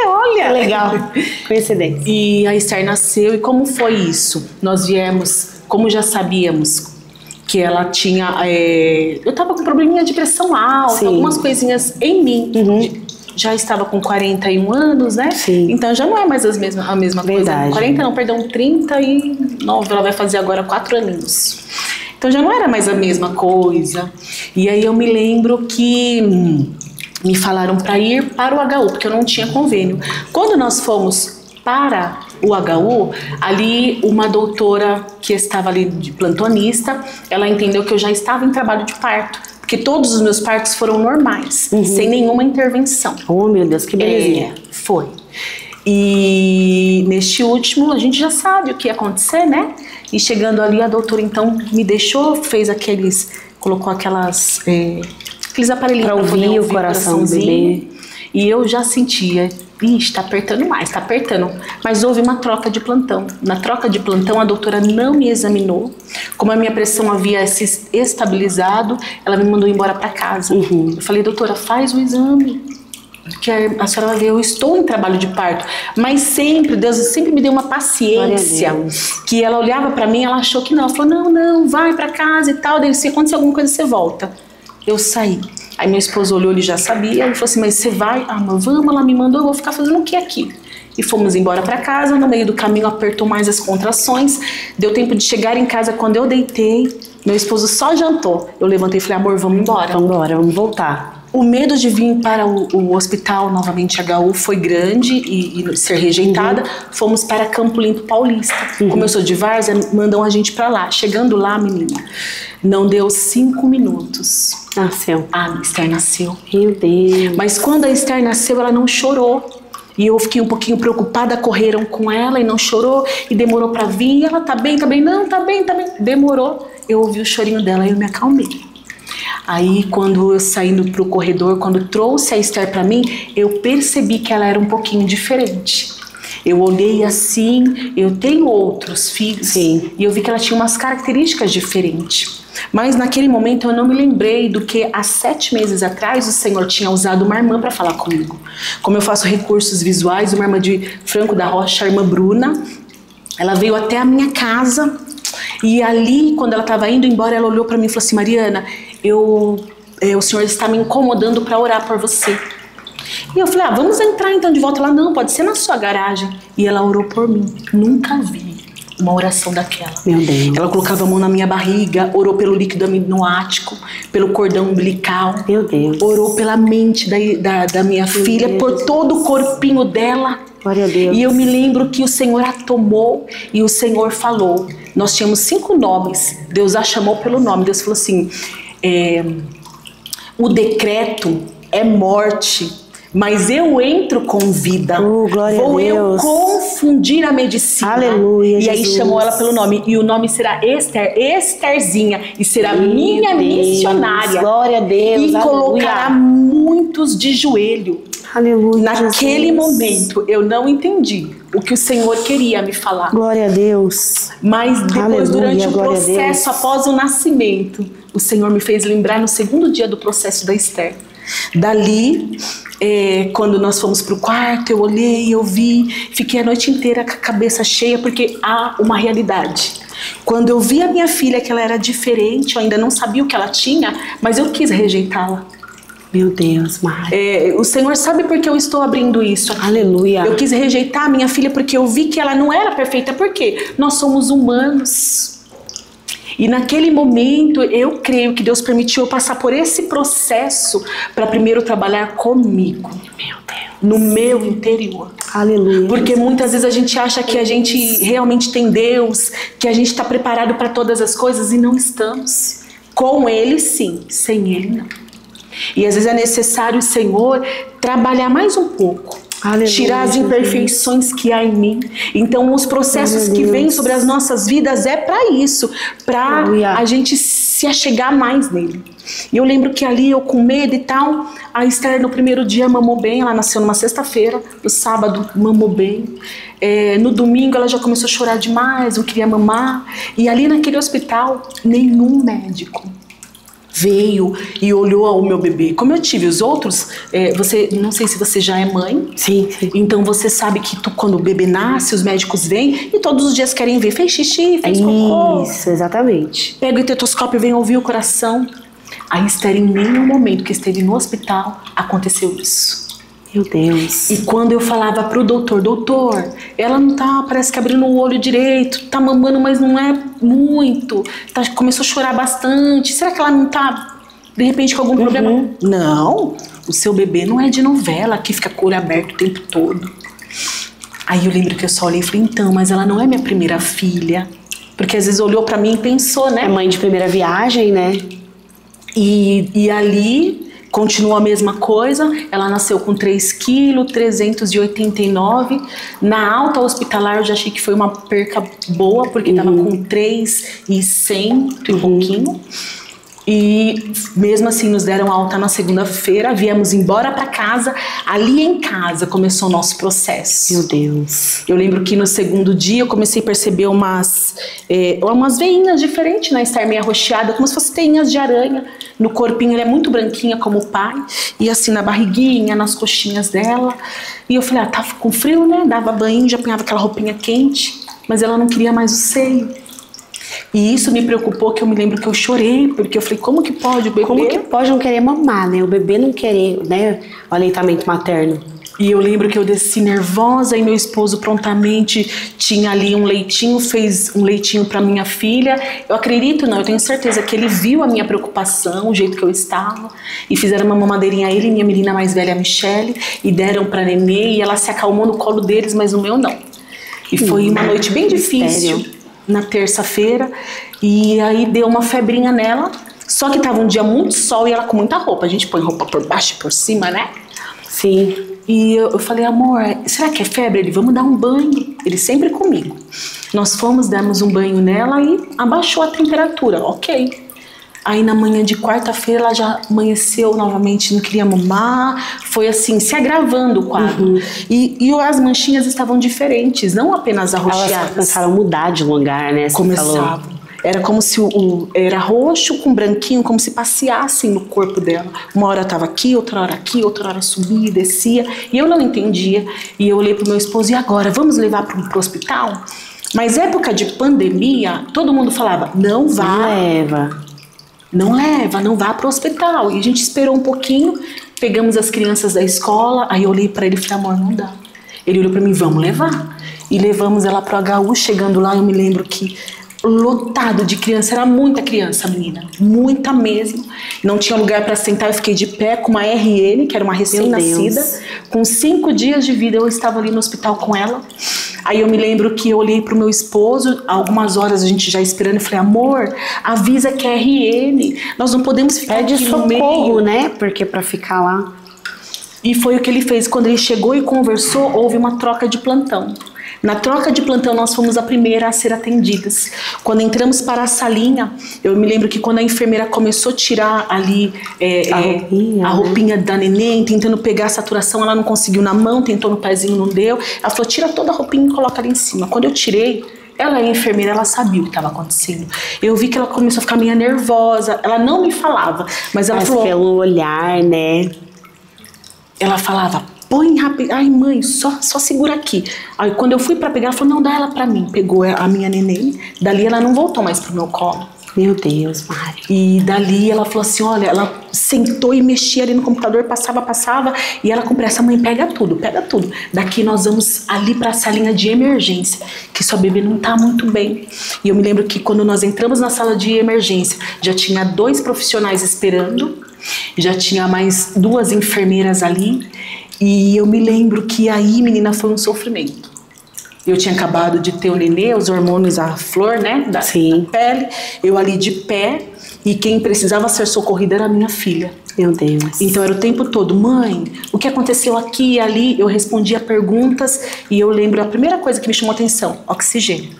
Speaker 2: Olha!
Speaker 1: Que legal, coincidência.
Speaker 2: E a Esther nasceu, e como foi isso? Nós viemos, como já sabíamos, que ela tinha... eu tava com probleminha de pressão alta, algumas coisinhas em mim. Já estava com 41 anos, né?
Speaker 1: Sim.
Speaker 2: Então já não é mais a mesma coisa. 40 não, perdão, 39. Ela vai fazer agora 4 aninhos. Então já não era mais a mesma coisa. E aí eu me lembro que me falaram para ir para o HU, porque eu não tinha convênio. Quando nós fomos para o HU, ali uma doutora que estava ali de plantonista, ela entendeu que eu já estava em trabalho de parto, porque todos os meus partos foram normais, sem nenhuma intervenção.
Speaker 1: Oh, meu Deus, que belezinha.
Speaker 2: Foi. E neste último, a gente já sabe o que ia acontecer, né? E chegando ali, a doutora então me deixou, colocou aqueles aparelhinhos
Speaker 1: para ouvir o coração do bebê.
Speaker 2: E eu já sentia, tá apertando mais, tá apertando. Mas houve uma troca de plantão. Na troca de plantão, a doutora não me examinou. Como a minha pressão havia se estabilizado, ela me mandou embora para casa. Eu falei, doutora, faz o exame, que a senhora vai ver, eu estou em trabalho de parto. Mas sempre, Deus sempre me deu uma paciência, que ela olhava para mim, ela achou que não. Ela falou, não, vai para casa e tal, daí se acontecer alguma coisa, você volta. Eu saí. Aí meu esposo olhou, ele já sabia, ele falou assim, mas você vai? Ah, mas vamos, ela me mandou, eu vou ficar fazendo o que aqui? E fomos embora para casa, no meio do caminho apertou mais as contrações, deu tempo de chegar em casa, quando eu deitei, meu esposo só jantou. Eu levantei e falei, amor, vamos embora.
Speaker 1: Vamos embora, vamos voltar.
Speaker 2: O medo de vir para o hospital, novamente HU, foi grande e ser rejeitada. Fomos para Campo Limpo Paulista. Como eu sou de Várzea, mandam a gente para lá. Chegando lá, menina, não deu 5 minutos.
Speaker 1: Nasceu.
Speaker 2: A Esther nasceu.
Speaker 1: Meu Deus.
Speaker 2: Mas quando a Esther nasceu, ela não chorou. E eu fiquei um pouquinho preocupada, correram com ela e não chorou. E demorou para vir, ela tá bem, não, tá bem. Demorou. Eu ouvi o chorinho dela e eu me acalmei. Aí, quando eu saindo pro corredor, quando trouxe a Esther para mim, eu percebi que ela era um pouquinho diferente. Eu olhei assim, eu tenho outros filhos,
Speaker 1: sim,
Speaker 2: e eu vi que ela tinha umas características diferentes. Mas naquele momento eu não me lembrei do que há 7 meses atrás o Senhor tinha usado uma irmã para falar comigo. Como eu faço recursos visuais, uma irmã de Franco da Rocha, a irmã Bruna, ela veio até a minha casa. E ali, quando ela estava indo embora, ela olhou para mim e falou assim, Mariana, o Senhor está me incomodando para orar por você. E eu falei, vamos entrar então de volta. Ela, não, pode ser na sua garagem. E ela orou por mim. Nunca vi uma oração daquela.
Speaker 1: Meu Deus.
Speaker 2: Ela colocava a mão na minha barriga, orou pelo líquido aminoático, pelo cordão umbilical.
Speaker 1: Meu Deus.
Speaker 2: Orou pela mente da minha filha, por todo o corpinho dela.
Speaker 1: Glória a Deus.
Speaker 2: E eu me lembro que o Senhor a tomou e o Senhor falou. Nós tínhamos 5 nomes. Deus a chamou pelo nome. Deus falou assim, o decreto é morte, mas eu entro com vida.
Speaker 1: Glória
Speaker 2: Vou
Speaker 1: a Deus.
Speaker 2: Eu confundir a medicina.
Speaker 1: Aleluia,
Speaker 2: E aí
Speaker 1: Jesus.
Speaker 2: chamou ela pelo nome. E o nome será Esther, Estherzinha. E será
Speaker 1: Meu
Speaker 2: minha
Speaker 1: Deus.
Speaker 2: missionária.
Speaker 1: Glória a Deus.
Speaker 2: E
Speaker 1: Aleluia.
Speaker 2: colocará muitos de joelho.
Speaker 1: Aleluia.
Speaker 2: Naquele
Speaker 1: Jesus.
Speaker 2: momento eu não entendi o que o Senhor queria me falar.
Speaker 1: Glória a Deus.
Speaker 2: Mas depois,
Speaker 1: Aleluia,
Speaker 2: durante o
Speaker 1: glória a
Speaker 2: processo,
Speaker 1: Deus.
Speaker 2: após o nascimento, o Senhor me fez lembrar no 2º dia do processo da Esther. Dali, quando nós fomos para o quarto, eu olhei, eu vi, fiquei a noite inteira com a cabeça cheia, porque há uma realidade. Quando eu vi a minha filha, que ela era diferente, eu ainda não sabia o que ela tinha, mas eu quis rejeitá-la.
Speaker 1: Meu Deus, Maria.
Speaker 2: O Senhor sabe por que eu estou abrindo isso aqui.
Speaker 1: Aleluia.
Speaker 2: Eu quis rejeitar a minha filha porque eu vi que ela não era perfeita. Por quê? Nós somos humanos. E naquele momento eu creio que Deus permitiu eu passar por esse processo para primeiro trabalhar comigo.
Speaker 1: Meu Deus.
Speaker 2: No meu interior.
Speaker 1: Aleluia.
Speaker 2: Porque muitas vezes a gente acha que a gente realmente tem Deus, que a gente está preparado para todas as coisas e não estamos. Com Ele sim, sem Ele não. E às vezes é necessário o Senhor trabalhar mais um pouco.
Speaker 1: Aleluia,
Speaker 2: tirar as imperfeições que há em mim. Então os processos que vêm sobre as nossas vidas é para isso, para a gente se achegar mais nele. E eu lembro que ali eu com medo e tal, a Esther no primeiro dia mamou bem, ela nasceu numa sexta-feira, no sábado mamou bem, no domingo ela já começou a chorar demais, não queria mamar, e ali naquele hospital nenhum médico veio e olhou ao meu bebê. Como eu tive os outros, não sei se você já é mãe.
Speaker 1: Sim.
Speaker 2: Então você sabe que quando o bebê nasce, os médicos vêm e todos os dias querem ver. Fez xixi, fez cocô.
Speaker 1: Isso, exatamente.
Speaker 2: Pega o estetoscópio e vem ouvir o coração. A Esther, em nenhum momento que esteve no hospital, aconteceu isso.
Speaker 1: Meu Deus.
Speaker 2: E quando eu falava pro doutor, ela não tá, parece que abrindo o olho direito, tá mamando, mas não é muito, começou a chorar bastante, será que ela não tá, de repente, com algum problema? Não, o seu bebê não é de novela, que fica com o olho aberto o tempo todo. Aí eu lembro que eu só olhei e falei, então, mas ela não é minha primeira filha, porque às vezes olhou pra mim e pensou, né?
Speaker 1: É mãe de primeira viagem, né?
Speaker 2: E ali continua a mesma coisa, ela nasceu com 3,389 kg, na alta hospitalar eu já achei que foi uma perca boa, porque estava com 3,100 e pouquinho, e mesmo assim nos deram alta na segunda-feira, viemos embora para casa, ali em casa começou o nosso processo.
Speaker 1: Meu Deus.
Speaker 2: Eu lembro que no segundo dia eu comecei a perceber umas veinhas diferentes na Esther meio arroxeada, como se fossem teinhas de aranha. No corpinho ela é muito branquinha como o pai, e assim na barriguinha, nas coxinhas dela. E eu falei, tava com frio, né? Dava banho, já punhava aquela roupinha quente, mas ela não queria mais o seio. E isso me preocupou, que eu me lembro que eu chorei, porque eu falei, como que pode o bebê?
Speaker 1: Como que pode não querer mamar, né? O bebê não querer, né, o aleitamento materno.
Speaker 2: E eu lembro que eu desci nervosa e meu esposo prontamente tinha ali um leitinho, fez um leitinho para minha filha. Eu acredito, não, eu tenho certeza que ele viu a minha preocupação, o jeito que eu estava, e fizeram uma mamadeirinha a ele e minha menina mais velha, a Michelle, e deram para Nenê, e ela se acalmou no colo deles, mas no meu não. E foi uma noite bem difícil, na terça-feira, e aí deu uma febrinha nela, só que tava um dia muito sol e ela com muita roupa. A gente põe roupa por baixo e por cima, né?
Speaker 1: Sim.
Speaker 2: E eu falei, amor, será que é febre? Ele, vamos dar um banho. Ele sempre comigo. Nós fomos, demos um banho nela e abaixou a temperatura, ok. Aí na manhã de quarta-feira ela já amanheceu novamente, não queria mamar. Foi assim, se agravando o quadro. E as manchinhas estavam diferentes, não apenas arroxeadas.
Speaker 1: Elas começaram a mudar de lugar, né?
Speaker 2: Começavam. Era como se era roxo com branquinho, como se passeassem no corpo dela. Uma hora estava aqui, outra hora subia e descia. E eu não entendia. E eu olhei pro meu esposo, e agora? Vamos levar pro hospital? Mas época de pandemia, todo mundo falava, não vá. Não vá pro hospital. E a gente esperou um pouquinho, pegamos as crianças da escola, aí eu olhei para ele e falei, amor, não dá. Ele olhou para mim, vamos levar. E levamos ela pro HU, chegando lá, eu me lembro que lotado de criança, era muita criança, menina, muita mesmo. Não tinha lugar para sentar, eu fiquei de pé com uma RN, que era uma recém-nascida, com 5 dias de vida. Eu estava ali no hospital com ela. Aí eu me lembro que eu olhei pro meu esposo, algumas horas a gente já esperando, e falei, amor, avisa que é RN, nós não podemos ficar aqui no meio.
Speaker 1: Socorro, né? Porque para ficar lá.
Speaker 2: E foi o que ele fez. Quando ele chegou e conversou, houve uma troca de plantão. Na troca de plantão, nós fomos a primeira a ser atendidas. Quando entramos para a salinha, eu me lembro que quando a enfermeira começou a tirar ali a roupinha da neném, tentando pegar a saturação, ela não conseguiu na mão, tentou no pezinho, não deu. Ela falou, tira toda a roupinha e coloca ali em cima. Quando eu tirei, ela é enfermeira, ela sabia o que estava acontecendo. Eu vi que ela começou a ficar meio nervosa. Ela não me falava, mas ela falou...
Speaker 1: pelo olhar, né?
Speaker 2: Ela falava... põe rápido, ai mãe, só segura aqui. Aí quando eu fui pra pegar, ela falou, não, dá ela pra mim. Pegou a minha neném, dali ela não voltou mais pro meu colo.
Speaker 1: Meu Deus, Mari.
Speaker 2: E dali ela falou assim, olha, ela sentou e mexia ali no computador, passava, e ela com pressa, mãe, pega tudo. Daqui nós vamos ali pra salinha de emergência, que sua bebê não tá muito bem. E eu me lembro que quando nós entramos na sala de emergência, já tinha 2 profissionais esperando, já tinha mais 2 enfermeiras ali. E eu me lembro que aí, menina, foi um sofrimento. Eu tinha acabado de ter o nenê, os hormônios, a flor, né, da pele. Eu ali de pé, e quem precisava ser socorrida era a minha filha.
Speaker 1: Meu Deus.
Speaker 2: Então era o tempo todo, mãe, o que aconteceu aqui e ali? Eu respondia perguntas, e eu lembro, a primeira coisa que me chamou a atenção, oxigênio.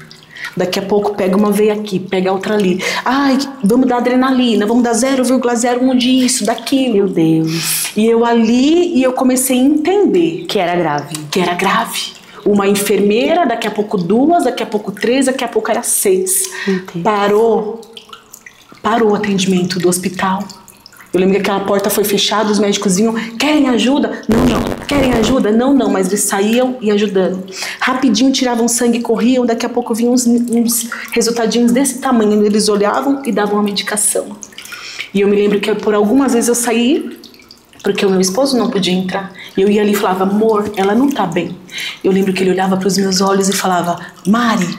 Speaker 2: Daqui a pouco pega uma veia aqui, pega outra ali. Ai, vamos dar adrenalina, vamos dar 0,01 disso, daquilo.
Speaker 1: Meu Deus.
Speaker 2: E eu ali, e eu comecei a entender.
Speaker 1: Que era grave.
Speaker 2: Que era grave. Uma enfermeira, daqui a pouco 2, daqui a pouco 3, daqui a pouco era 6. Parou o atendimento do hospital. Eu lembro que aquela porta foi fechada, os médicos vinham, querem ajuda? Não. Querem ajuda? Não, mas eles saíam e ajudando. Rapidinho tiravam sangue, corriam, daqui a pouco vinham uns resultadinhos desse tamanho, eles olhavam e davam a medicação. E eu me lembro que por algumas vezes eu saí, porque o meu esposo não podia entrar. E eu ia ali e falava, amor, ela não tá bem. Eu lembro que ele olhava para os meus olhos e falava, Mari,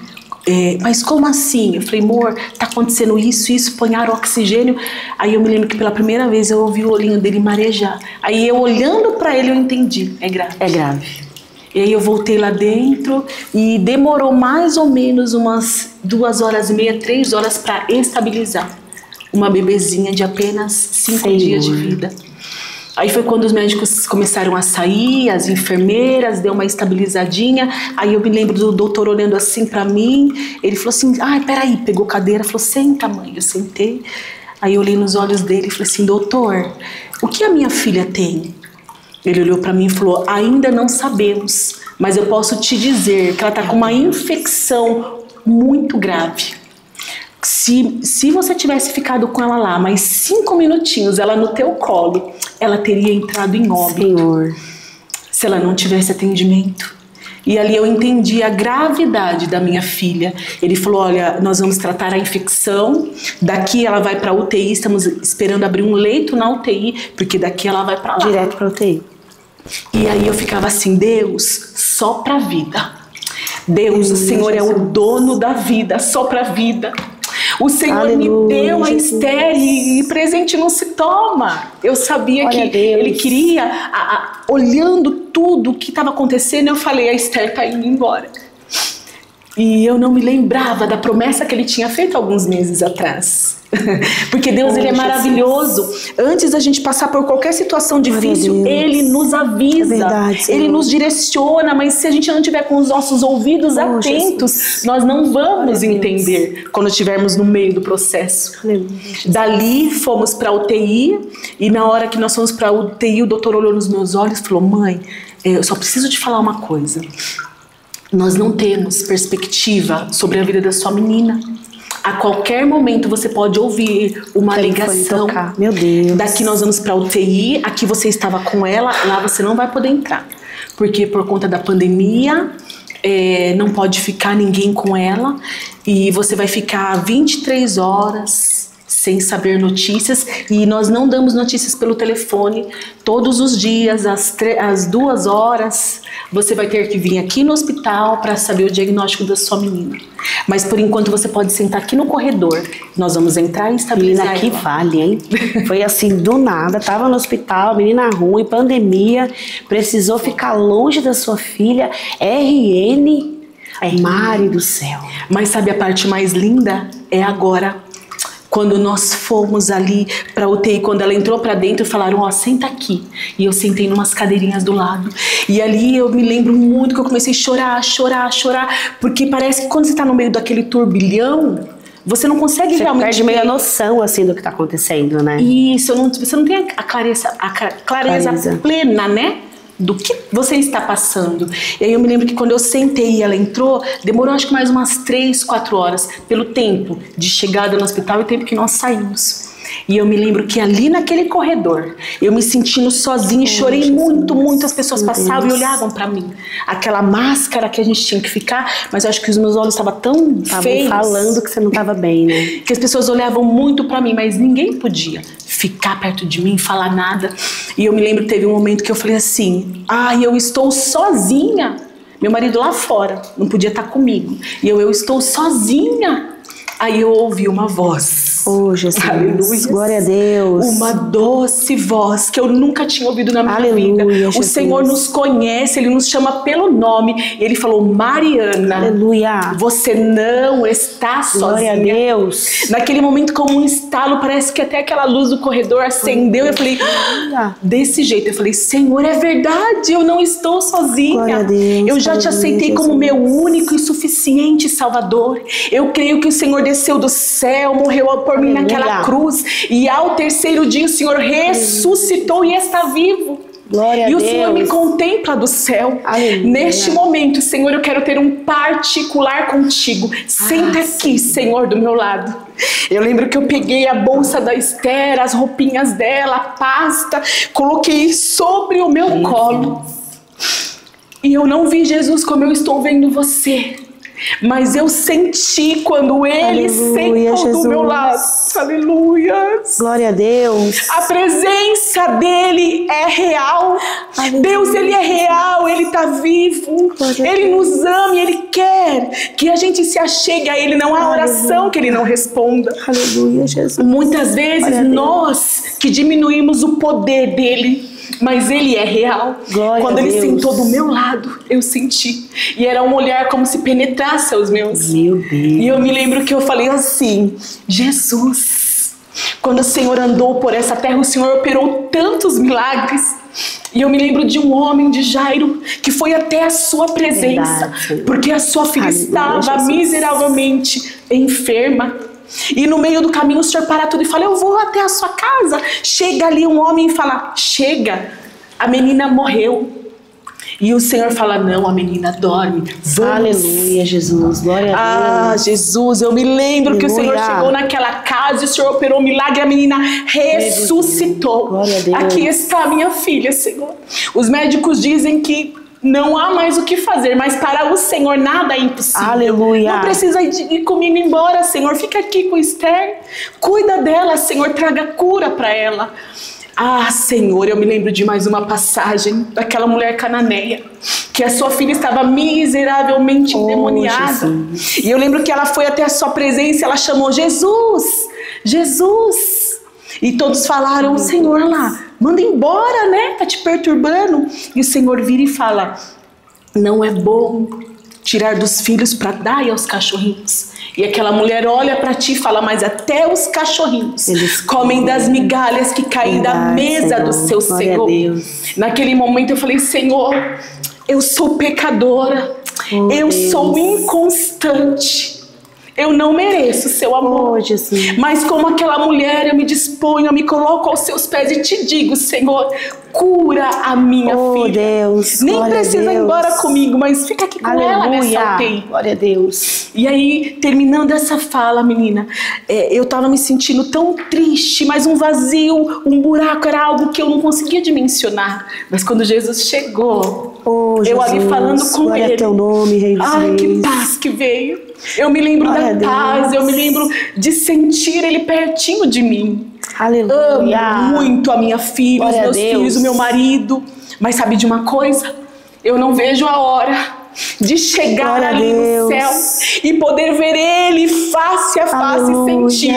Speaker 2: mas como assim? Eu falei, amor, tá acontecendo isso, ponharam oxigênio. Aí eu me lembro que pela primeira vez eu ouvi o olhinho dele marejar. Aí eu olhando pra ele eu entendi, é grave.
Speaker 1: É grave.
Speaker 2: E aí eu voltei lá dentro e demorou mais ou menos umas 2h30, 3 horas pra estabilizar. Uma bebezinha de apenas 5 dias de vida. Aí foi quando os médicos começaram a sair, as enfermeiras, deu uma estabilizadinha. Aí eu me lembro do doutor olhando assim pra mim. Ele falou assim, peraí, pegou cadeira, falou, senta, mãe. Eu sentei. Aí eu olhei nos olhos dele e falei assim, doutor, o que a minha filha tem? Ele olhou pra mim e falou, ainda não sabemos, mas eu posso te dizer que ela tá com uma infecção muito grave. Se você tivesse ficado com ela lá mais 5 minutinhos, ela no teu colo, ela teria entrado em óbito.
Speaker 1: Senhor.
Speaker 2: Se ela não tivesse atendimento. E ali eu entendi a gravidade da minha filha. Ele falou, olha, nós vamos tratar a infecção, daqui ela vai para UTI, estamos esperando abrir um leito na UTI, porque daqui ela vai para lá.
Speaker 1: Direto para UTI.
Speaker 2: E aí eu ficava assim, Deus, só pra vida. Deus, o Senhor é o dono da vida, só pra vida. O Senhor me deu a Esther e presente não se toma. Eu sabia que Ele queria, olhando tudo o que estava acontecendo, eu falei, a Esther está indo embora. E eu não me lembrava da promessa que Ele tinha feito alguns meses atrás. Porque Deus, Ele é maravilhoso. Antes da gente passar por qualquer situação difícil, Ele nos avisa, Ele nos direciona, mas se a gente não tiver com os nossos ouvidos atentos, nós não vamos entender quando estivermos no meio do processo. Dali fomos para a UTI, e na hora que nós fomos para a UTI, o doutor olhou nos meus olhos e falou, mãe, eu só preciso te falar uma coisa. Nós não temos perspectiva sobre a vida da sua menina. A qualquer momento você pode ouvir uma ligação.
Speaker 1: Meu Deus.
Speaker 2: Daqui nós vamos para a UTI, aqui você estava com ela, lá você não vai poder entrar. Porque por conta da pandemia, não pode ficar ninguém com ela. E você vai ficar 23 horas sem saber notícias. E nós não damos notícias pelo telefone. Todos os dias, às 2 horas, você vai ter que vir aqui no hospital para saber o diagnóstico da sua menina. Mas por enquanto você pode sentar aqui no corredor. Nós vamos entrar e estabilizar.
Speaker 1: Menina, que vale, hein? Foi assim, do nada, tava no hospital, menina ruim, pandemia, precisou ficar longe da sua filha, RN, Mari do céu.
Speaker 2: Mas sabe a parte mais linda? É agora. Quando nós fomos ali para a UTI, quando ela entrou para dentro, falaram, ó, senta aqui. E eu sentei numas cadeirinhas do lado. E ali eu me lembro muito que eu comecei a chorar, chorar, chorar. Porque parece que quando você está no meio daquele turbilhão, você não consegue
Speaker 1: você
Speaker 2: realmente...
Speaker 1: Você perde meio a noção, assim, do que está acontecendo, né?
Speaker 2: Isso, você não tem a clareza plena, né? Do que você está passando. E aí eu me lembro que quando eu sentei e ela entrou, demorou acho que mais umas 3, 4 horas, pelo tempo de chegada no hospital e o tempo que nós saímos. E eu me lembro que ali naquele corredor, eu me sentindo sozinha, chorei muito, muito. As pessoas passavam e olhavam pra mim. Aquela máscara que a gente tinha que ficar, mas eu acho que os meus olhos estavam tão feios.
Speaker 1: Falando que você não estava bem, né?
Speaker 2: Que as pessoas olhavam muito pra mim, mas ninguém podia ficar perto de mim, falar nada. E eu me lembro que teve um momento que eu falei assim, eu estou sozinha. Meu marido lá fora, não podia estar comigo. E eu estou sozinha. Aí eu ouvi uma voz.
Speaker 1: Oh, Jesus.
Speaker 2: Aleluia.
Speaker 1: Glória a Deus.
Speaker 2: Uma doce voz que eu nunca tinha ouvido na minha vida.
Speaker 1: Jesus.
Speaker 2: O Senhor nos conhece, Ele nos chama pelo nome. Ele falou, Mariana,
Speaker 1: aleluia,
Speaker 2: você não está sozinha.
Speaker 1: Glória a Deus.
Speaker 2: Naquele momento, como um estalo, parece que até aquela luz do corredor acendeu. Eu falei, desse jeito, eu falei, Senhor, é verdade, eu não estou sozinha.
Speaker 1: Glória a Deus.
Speaker 2: Eu já te aceitei como meu único e suficiente Salvador. Eu creio que o Senhor desceu do céu, morreu por mim naquela cruz, e ao terceiro dia o Senhor ressuscitou e está vivo.
Speaker 1: Glória
Speaker 2: e
Speaker 1: a
Speaker 2: o
Speaker 1: Deus.
Speaker 2: Senhor me contempla do céu.
Speaker 1: Aleluia.
Speaker 2: Neste momento, Senhor, eu quero ter um particular contigo. Senta aqui, Senhor, do meu lado. Eu lembro que eu peguei a bolsa da Esther, as roupinhas dela, a pasta, coloquei sobre o meu colo. E eu não vi Jesus como eu estou vendo você. Mas eu senti quando Ele sentou do meu lado. Aleluia.
Speaker 1: Glória a Deus.
Speaker 2: A presença dEle é real.
Speaker 1: Aleluia.
Speaker 2: Deus, Ele é real. Ele está vivo. Ele nos ama e Ele quer que a gente se achegue a Ele. Não há oração que Ele não responda.
Speaker 1: Aleluia, Jesus.
Speaker 2: Muitas vezes nós que diminuímos o poder dEle, mas Ele é real.
Speaker 1: Glória
Speaker 2: Quando
Speaker 1: a
Speaker 2: Ele
Speaker 1: Deus.
Speaker 2: sentou do meu lado, eu senti. E era um olhar como se penetrasse aos meus.
Speaker 1: Meu Deus.
Speaker 2: E eu me lembro que eu falei assim, Jesus, quando o Senhor andou por essa terra, o Senhor operou tantos milagres. E eu me lembro de um homem de Jairo que foi até a sua presença.
Speaker 1: Verdade.
Speaker 2: Porque a sua filha estava miseravelmente enferma. E no meio do caminho o Senhor para tudo e fala, eu vou até a sua casa. Chega ali um homem e fala, chega, a menina morreu. E o Senhor fala, não, a menina dorme. Vamos.
Speaker 1: Aleluia, Jesus. Glória a Deus.
Speaker 2: Jesus, eu me lembro que o Senhor chegou naquela casa e o Senhor operou um milagre e a menina ressuscitou.
Speaker 1: Glória a Deus.
Speaker 2: Aqui está a minha filha, Senhor. Os médicos dizem que Não há mais o que fazer, mas para o Senhor nada é impossível.
Speaker 1: Aleluia.
Speaker 2: Não precisa ir comigo embora, Senhor. Fica aqui com Esther. Cuida dela, Senhor. Traga cura para ela. Ah, Senhor, eu me lembro de mais uma passagem daquela mulher cananeia, que a sua filha estava miseravelmente endemoniada. E eu lembro que ela foi até a sua presença e ela chamou Jesus, Jesus. E todos falaram, Senhor, lá, manda embora, né? Tá te perturbando. E o Senhor vira e fala, não é bom tirar dos filhos para dar aos cachorrinhos. E aquela mulher olha para ti e fala, mas até os cachorrinhos comem das migalhas que caem da mesa do seu Senhor. Naquele momento eu falei, Senhor, eu sou pecadora, eu sou inconstante. Eu não mereço o seu amor, mas como aquela mulher eu me disponho, eu me coloco aos seus pés e te digo, Senhor, cura a minha filha.
Speaker 1: Deus,
Speaker 2: nem precisa ir embora comigo, mas fica aqui com ela nessa UTI.
Speaker 1: Glória a Deus.
Speaker 2: E aí, terminando essa fala, menina, eu tava me sentindo tão triste, mas um vazio, um buraco, era algo que eu não conseguia dimensionar. Mas quando Jesus chegou, eu ali falando com ele,
Speaker 1: teu nome, Rei dos Reis.
Speaker 2: Que paz que veio. Eu me lembro da paz, eu me lembro de sentir ele pertinho de mim.
Speaker 1: Aleluia.
Speaker 2: Amo muito a minha filha, os meus filhos, o meu marido. Mas sabe de uma coisa? Eu não vejo a hora de chegar ali no céu e poder ver ele face a face e sentir.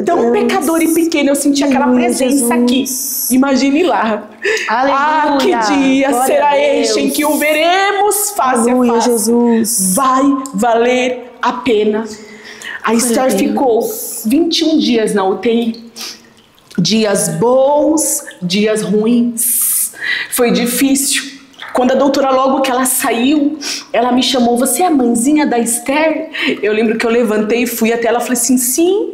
Speaker 2: Tão pecador e pequeno, eu senti aquela presença aqui. Imagine lá.
Speaker 1: Aleluia.
Speaker 2: Que dia será este em que o veremos face a face.
Speaker 1: Jesus.
Speaker 2: Vai valer a pena. A Esther ficou 21 dias na UTI. Dias bons, dias ruins. Foi difícil. Quando a doutora, logo que ela saiu, ela me chamou, você é a mãezinha da Esther? Eu lembro que eu levantei e fui até ela, falei assim, sim.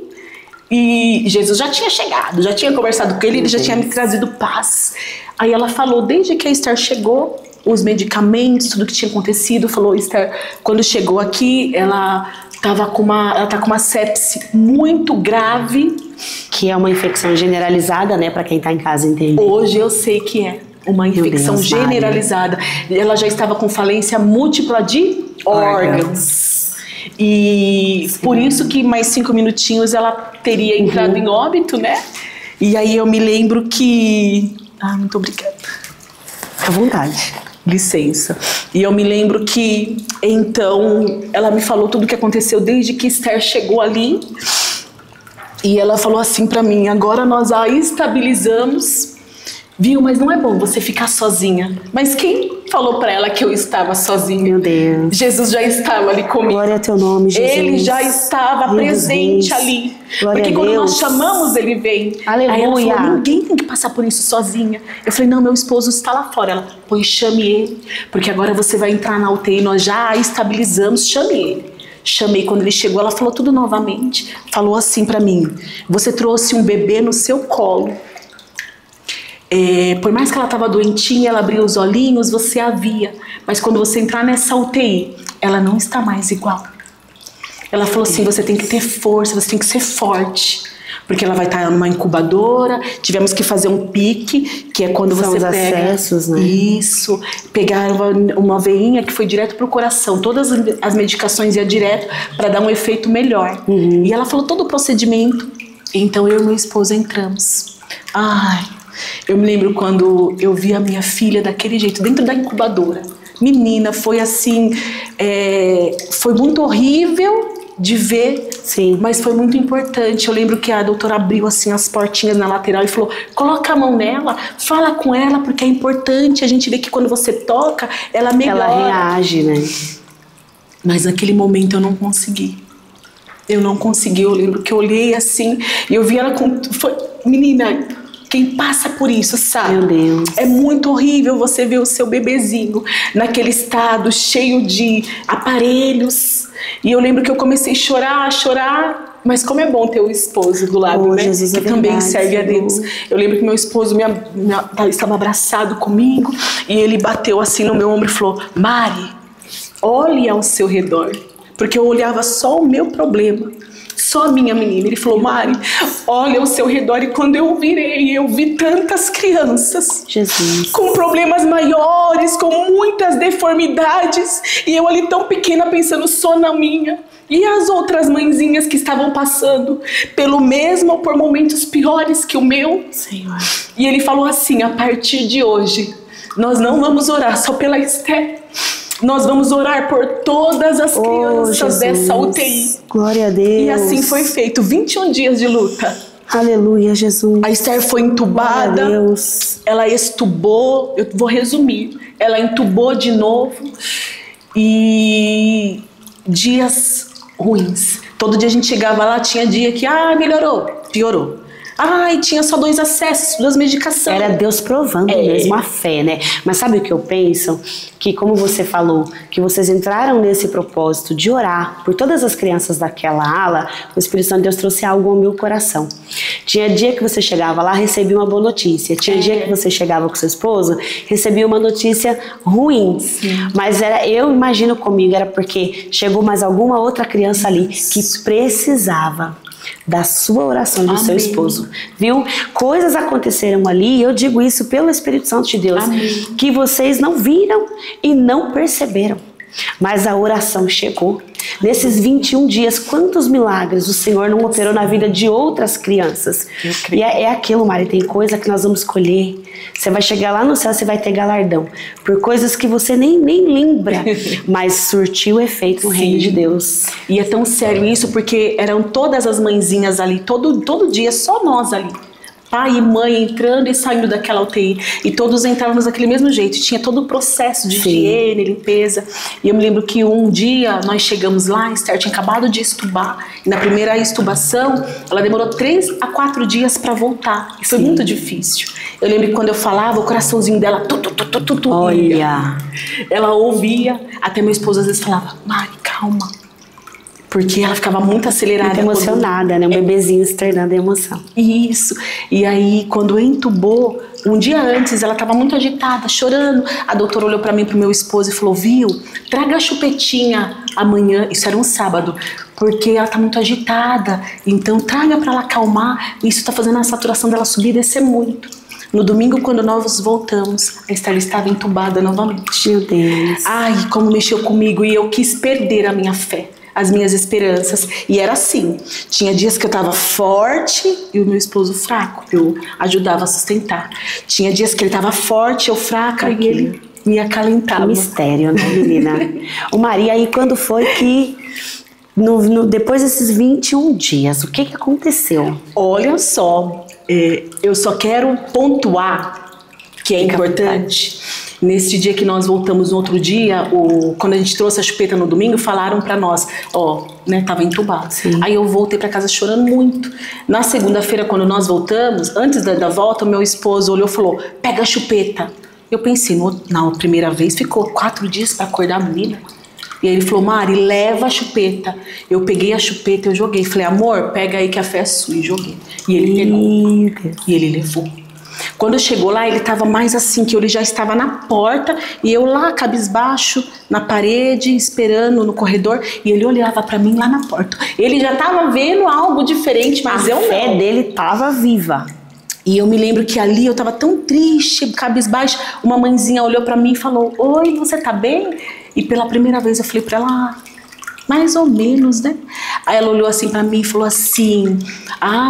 Speaker 2: E Jesus já tinha chegado, já tinha conversado com ele, ele já tinha me trazido paz. Aí ela falou, desde que a Esther chegou, os medicamentos, tudo que tinha acontecido, falou, Esther, quando chegou aqui, ela tá com uma sepse muito grave.
Speaker 1: Que é uma infecção generalizada, né, para quem tá em casa entender.
Speaker 2: Hoje eu sei que é uma infecção generalizada. Ela já estava com falência múltipla de órgãos. E por isso que mais 5 minutinhos ela teria entrado em óbito, né? E aí eu me lembro que... muito obrigada.
Speaker 1: Fica à vontade.
Speaker 2: Licença. E eu me lembro que, então, ela me falou tudo o que aconteceu desde que Esther chegou ali. E ela falou assim pra mim, agora nós a estabilizamos, viu? Mas não é bom você ficar sozinha. Mas quem falou pra ela que eu estava sozinha?
Speaker 1: Meu Deus.
Speaker 2: Jesus já estava ali comigo.
Speaker 1: Glória a teu nome, Jesus.
Speaker 2: Ele já estava presente ali.
Speaker 1: Glória
Speaker 2: porque
Speaker 1: a
Speaker 2: quando
Speaker 1: Deus.
Speaker 2: nós chamamos, ele vem.
Speaker 1: Aleluia.
Speaker 2: Aí ela falou, ninguém tem que passar por isso sozinha. Eu falei, não, meu esposo está lá fora. Ela, pois chame ele, porque agora você vai entrar na UTI, nós já a estabilizamos, chame ele. Chamei, quando ele chegou, ela falou tudo novamente. Falou assim pra mim, você trouxe um bebê no seu colo. Por mais que ela estava doentinha, ela abriu os olhinhos, você a via. Mas quando você entrar nessa UTI, ela não está mais igual. Ela falou assim, você tem que ter força, você tem que ser forte. Porque ela vai estar numa incubadora, tivemos que fazer um pique, que é quando você pega...
Speaker 1: acessos, né?
Speaker 2: Isso, pegar uma veinha que foi direto pro coração. Todas as medicações iam direto para dar um efeito melhor. E ela falou todo o procedimento. Então eu e meu esposo entramos. Ai, eu me lembro quando eu vi a minha filha daquele jeito, dentro da incubadora. Menina, foi assim... foi muito horrível de ver,
Speaker 1: sim,
Speaker 2: mas foi muito importante. Eu lembro que a doutora abriu assim as portinhas na lateral e falou, coloca a mão nela, fala com ela, porque é importante. A gente vê que quando você toca, ela melhora.
Speaker 1: Ela reage, né?
Speaker 2: Mas naquele momento eu não consegui. Eu não consegui. Eu lembro que eu olhei assim e eu vi ela com... Menina, quem passa por isso sabe.
Speaker 1: Meu Deus.
Speaker 2: É muito horrível você ver o seu bebezinho naquele estado cheio de aparelhos. E eu lembro que eu comecei a chorar, mas como é bom ter o esposo do lado, né?
Speaker 1: Jesus,
Speaker 2: que também serve a Deus. Eu lembro que meu esposo estava abraçado comigo e ele bateu assim no meu ombro e falou, Mari, olhe ao seu redor. Porque eu olhava só o meu problema, Só a minha menina. Ele falou, Mari, olha ao seu redor. E quando eu virei, eu vi tantas crianças,
Speaker 1: Jesus,
Speaker 2: com problemas maiores, com muitas deformidades. E eu ali tão pequena pensando só na minha. E as outras mãezinhas que estavam passando pelo mesmo ou por momentos piores que o meu.
Speaker 1: Senhor.
Speaker 2: E ele falou assim, a partir de hoje, nós não vamos orar só pela Esther. Nós vamos orar por todas as crianças dessa UTI.
Speaker 1: Glória a Deus.
Speaker 2: E assim foi feito, 21 dias de luta.
Speaker 1: Aleluia, Jesus.
Speaker 2: A Esther foi entubada.
Speaker 1: Glória a Deus.
Speaker 2: Ela estubou, eu vou resumir. Ela entubou de novo. E dias ruins. Todo dia a gente chegava lá, tinha dia que, melhorou, piorou. E tinha só 2 acessos, 2 medicações.
Speaker 1: Era Deus provando mesmo a fé, né? Mas sabe o que eu penso? Que como você falou, que vocês entraram nesse propósito de orar por todas as crianças daquela ala, o Espírito Santo de Deus trouxe algo ao meu coração. Tinha dia que você chegava lá, recebia uma boa notícia. Tinha dia que você chegava com seu esposo, recebia uma notícia ruim.
Speaker 2: Sim.
Speaker 1: Mas eu imagino comigo, era porque chegou mais alguma outra criança ali que precisava da sua oração, do seu esposo, viu? Coisas aconteceram ali, eu digo isso pelo Espírito Santo de Deus, que vocês não viram e não perceberam, mas a oração chegou. Nesses 21 dias, quantos milagres o Senhor não operou na vida de outras crianças? E é aquilo, Mari, tem coisa que nós vamos colher. Você vai chegar lá no céu, você vai ter galardão por coisas que você nem lembra, mas surtiu efeito no reino de Deus.
Speaker 2: E é tão sério isso, porque eram todas as mãezinhas ali, todo dia, só nós ali. Pai e mãe entrando e saindo daquela UTI. E todos entrávamos daquele mesmo jeito. Tinha todo o processo de higiene, limpeza. E eu me lembro que um dia nós chegamos lá, a Esther tinha acabado de estubar. E na primeira estubação, ela demorou 3 a 4 dias para voltar. E foi muito difícil. Eu lembro que quando eu falava, o coraçãozinho dela...
Speaker 1: Olha!
Speaker 2: Ela ouvia. Até meu esposo às vezes falava, Mari, calma. Porque ela ficava muito acelerada.
Speaker 1: Muito emocionada, né? Um bebezinho externando a emoção.
Speaker 2: Isso. E aí, quando entubou, um dia antes, ela estava muito agitada, chorando. A doutora olhou para mim, para o meu esposo e falou, viu, traga a chupetinha amanhã. Isso era um sábado. Porque ela está muito agitada. Então, traga para ela acalmar. Isso está fazendo a saturação dela subir e descer muito. No domingo, quando nós voltamos, a Esther estava entubada novamente.
Speaker 1: Meu Deus.
Speaker 2: Ai, como mexeu comigo. E eu quis perder a minha fé, as minhas esperanças. E era assim, tinha dias que eu estava forte e o meu esposo fraco, eu ajudava a sustentar. Tinha dias que ele estava forte, eu fraca, e ele me acalentava.
Speaker 1: Que mistério, né, menina? O Maria, aí quando foi que depois desses 21 dias, o que aconteceu?
Speaker 2: Olha só, eu só quero pontuar que é importante. Nesse dia que nós voltamos no outro dia, quando a gente trouxe a chupeta no domingo, falaram pra nós, tava entubado.
Speaker 1: Sim.
Speaker 2: Aí eu voltei pra casa chorando muito. Na segunda-feira, quando nós voltamos, antes da volta, o meu esposo olhou e falou, pega a chupeta. Eu pensei, na primeira vez, ficou 4 dias pra acordar a menina. E aí ele falou, Mari, leva a chupeta. Eu peguei a chupeta, eu joguei. Falei, amor, pega aí que a fé é sua. E joguei. E ele pegou. E ele levou. Quando chegou lá, ele estava mais assim, que ele já estava na porta e eu lá, cabisbaixo, na parede, esperando no corredor, e ele olhava para mim lá na porta. Ele já estava vendo algo diferente, mas
Speaker 1: a fé dele estava viva.
Speaker 2: E eu me lembro que ali eu estava tão triste, cabisbaixo, uma mãezinha olhou para mim e falou, oi, você tá bem? E pela primeira vez eu falei para ela, mais ou menos, né? Aí ela olhou assim pra mim e falou assim,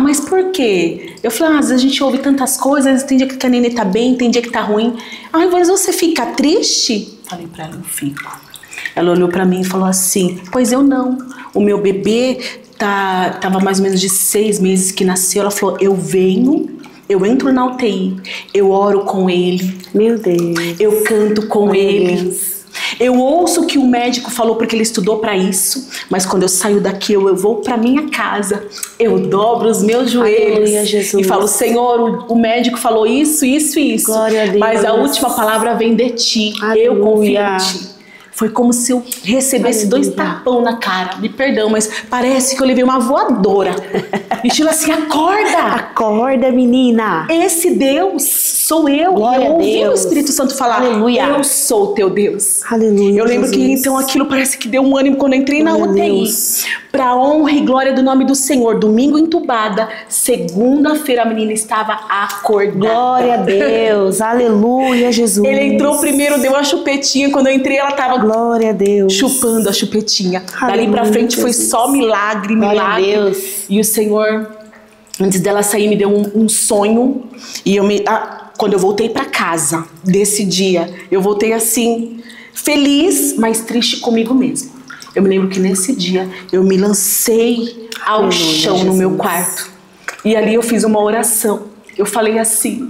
Speaker 2: mas por quê? Eu falei, às vezes a gente ouve tantas coisas, tem dia que a nenê tá bem, tem dia que tá ruim. Mas você fica triste? Falei pra ela, eu fico. Ela olhou pra mim e falou assim, pois eu não. O meu bebê tava mais ou menos de 6 meses que nasceu. Ela falou, eu entro na UTI, eu oro com ele.
Speaker 1: Meu Deus.
Speaker 2: Eu canto com ele.
Speaker 1: Deus.
Speaker 2: Eu ouço o que o médico falou porque ele estudou para isso, mas quando eu saio daqui, eu vou para minha casa, eu dobro os meus joelhos.
Speaker 1: Aleluia, Jesus.
Speaker 2: E falo, Senhor, o médico falou isso, isso e isso,
Speaker 1: glória a Deus.
Speaker 2: Mas a última palavra vem de ti.
Speaker 1: Aleluia.
Speaker 2: Eu confio em ti. Foi como se eu recebesse 2 tapão na cara. Me perdão, mas parece que eu levei uma voadora. Estilo assim, acorda!
Speaker 1: Acorda, menina!
Speaker 2: Esse Deus sou eu.
Speaker 1: Glória
Speaker 2: e eu ouvi
Speaker 1: a Deus.
Speaker 2: o Espírito Santo falar,
Speaker 1: aleluia.
Speaker 2: Eu sou o teu Deus.
Speaker 1: Aleluia,
Speaker 2: eu lembro
Speaker 1: Jesus.
Speaker 2: que então aquilo parece que deu um ânimo quando eu entrei na UTI.
Speaker 1: Deus.
Speaker 2: Para honra e glória do nome do Senhor. Domingo entubada, segunda-feira a menina estava acordada.
Speaker 1: Glória a Deus, aleluia, Jesus.
Speaker 2: Ele entrou primeiro, deu a chupetinha. Quando eu entrei, ela estava
Speaker 1: glória a Deus,
Speaker 2: chupando a chupetinha.
Speaker 1: Aleluia,
Speaker 2: Dali pra frente foi
Speaker 1: Jesus.
Speaker 2: só milagre,
Speaker 1: Glória a
Speaker 2: milagre.
Speaker 1: Deus.
Speaker 2: E o Senhor, antes dela sair, me deu um sonho. E quando eu voltei para casa desse dia, eu voltei assim, feliz, mas triste comigo mesma. Eu me lembro que nesse dia eu me lancei ao chão no meu quarto. E ali eu fiz uma oração. Eu falei assim: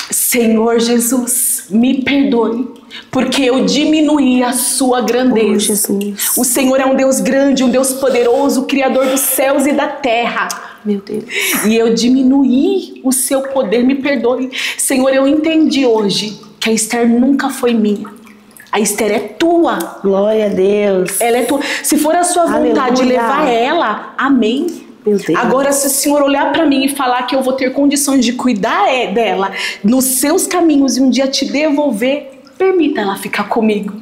Speaker 2: Senhor Jesus, me perdoe, porque eu diminuí a sua grandeza.
Speaker 1: Jesus.
Speaker 2: O Senhor é um Deus grande, um Deus poderoso, Criador dos céus e da terra.
Speaker 1: Meu Deus.
Speaker 2: E eu diminuí o seu poder, me perdoe. Senhor, eu entendi hoje que a Esther nunca foi minha. A Esther é tua.
Speaker 1: Glória a Deus.
Speaker 2: Ela é tua. Se for a sua vontade de levar ela, amém.
Speaker 1: Meu Deus.
Speaker 2: Agora, se o Senhor olhar para mim e falar que eu vou ter condições de cuidar dela nos seus caminhos e um dia te devolver, permita ela ficar comigo.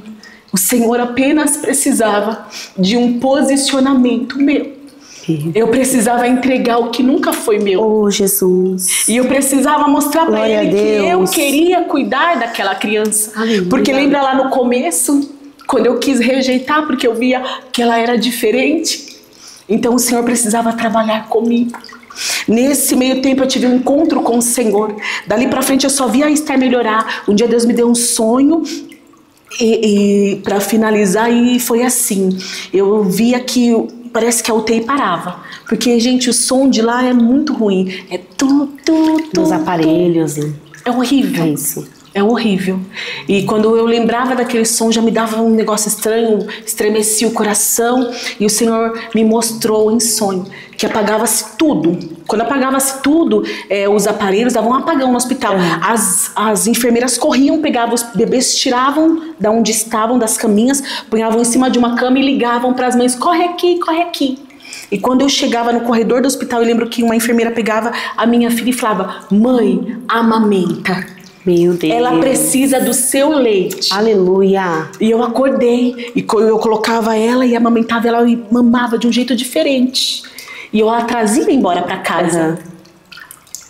Speaker 2: O Senhor apenas precisava de um posicionamento meu. Eu precisava entregar o que nunca foi meu.
Speaker 1: Oh, Jesus.
Speaker 2: E eu precisava mostrar para
Speaker 1: Glória
Speaker 2: ele
Speaker 1: a Deus.
Speaker 2: que eu queria cuidar daquela criança.
Speaker 1: Aleluia.
Speaker 2: Porque lembra lá no começo, quando eu quis rejeitar porque eu via que ela era diferente? Então o Senhor precisava trabalhar comigo. Nesse meio tempo eu tive um encontro com o Senhor. Dali pra frente eu só via a Esther melhorar. Um dia Deus me deu um sonho. E para finalizar, e foi assim. Eu via que parece que a UTI parava. Porque, gente, o som de lá é muito ruim. É
Speaker 1: Dos aparelhos, né?
Speaker 2: É horrível.
Speaker 1: É isso.
Speaker 2: É horrível. E quando eu lembrava daquele som, já me dava um negócio estranho, estremecia o coração. E o Senhor me mostrou em sonho que apagava-se tudo. Quando apagava-se tudo, os aparelhos davam um apagão no hospital. As enfermeiras corriam, pegavam os bebês, tiravam da onde estavam, das caminhas, punhavam em cima de uma cama e ligavam para as mães: corre aqui, corre aqui. E quando eu chegava no corredor do hospital, eu lembro que uma enfermeira pegava a minha filha e falava: mãe, amamenta.
Speaker 1: Meu Deus.
Speaker 2: Ela precisa do seu leite.
Speaker 1: Aleluia.
Speaker 2: E eu acordei, e eu colocava ela e amamentava ela e mamava de um jeito diferente. E eu a trazia embora para casa.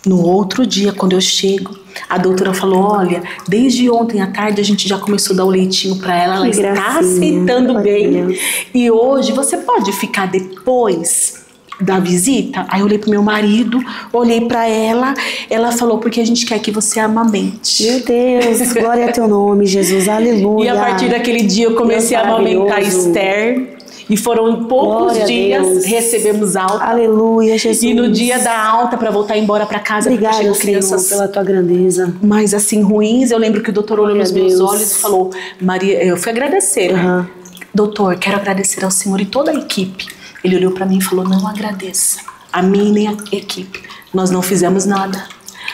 Speaker 2: No outro dia, quando eu chego, a doutora falou: olha, desde ontem à tarde a gente já começou a dar o leitinho para ela, ela está aceitando bem. E hoje você pode ficar depois da visita? Aí eu olhei pro meu marido, olhei pra ela, ela falou: porque a gente quer que você amamente.
Speaker 1: Meu Deus, glória a teu nome, Jesus, aleluia.
Speaker 2: E a partir daquele dia eu comecei a amamentar a Esther. E foram poucos dias, recebemos alta.
Speaker 1: Aleluia, Jesus.
Speaker 2: E no dia da alta, para voltar embora para casa,
Speaker 1: obrigada,
Speaker 2: crianças,
Speaker 1: Senhor, pela tua grandeza.
Speaker 2: Mas assim, ruins, eu lembro que o doutor olhou nos meus olhos e falou: Maria, eu fui agradecer, né? Doutor, quero agradecer ao Senhor e toda a equipe. Ele olhou para mim e falou: não agradeça, a mim nem a equipe. Nós não fizemos nada.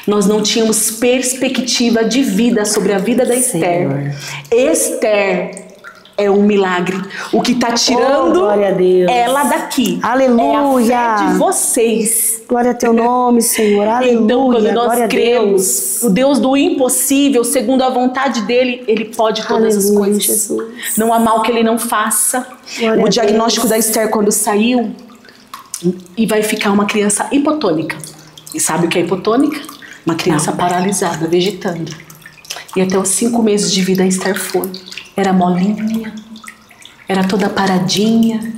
Speaker 2: Nós não tínhamos perspectiva de vida sobre a vida da Esther. Esther é um milagre. O que está tirando ela daqui.
Speaker 1: Aleluia.
Speaker 2: É a fé de vocês.
Speaker 1: Glória a teu nome, Senhor. Aleluia.
Speaker 2: Então, quando nós
Speaker 1: glória
Speaker 2: cremos, o Deus do impossível, segundo a vontade dele, ele pode todas as coisas.
Speaker 1: Jesus.
Speaker 2: Não há mal que ele não faça.
Speaker 1: Glória
Speaker 2: o diagnóstico da Esther, quando saiu, e vai ficar uma criança hipotônica. E sabe o que é hipotônica? Uma criança paralisada, vegetando. E até os 5 meses de vida a Esther foi. Era molinha, era toda paradinha.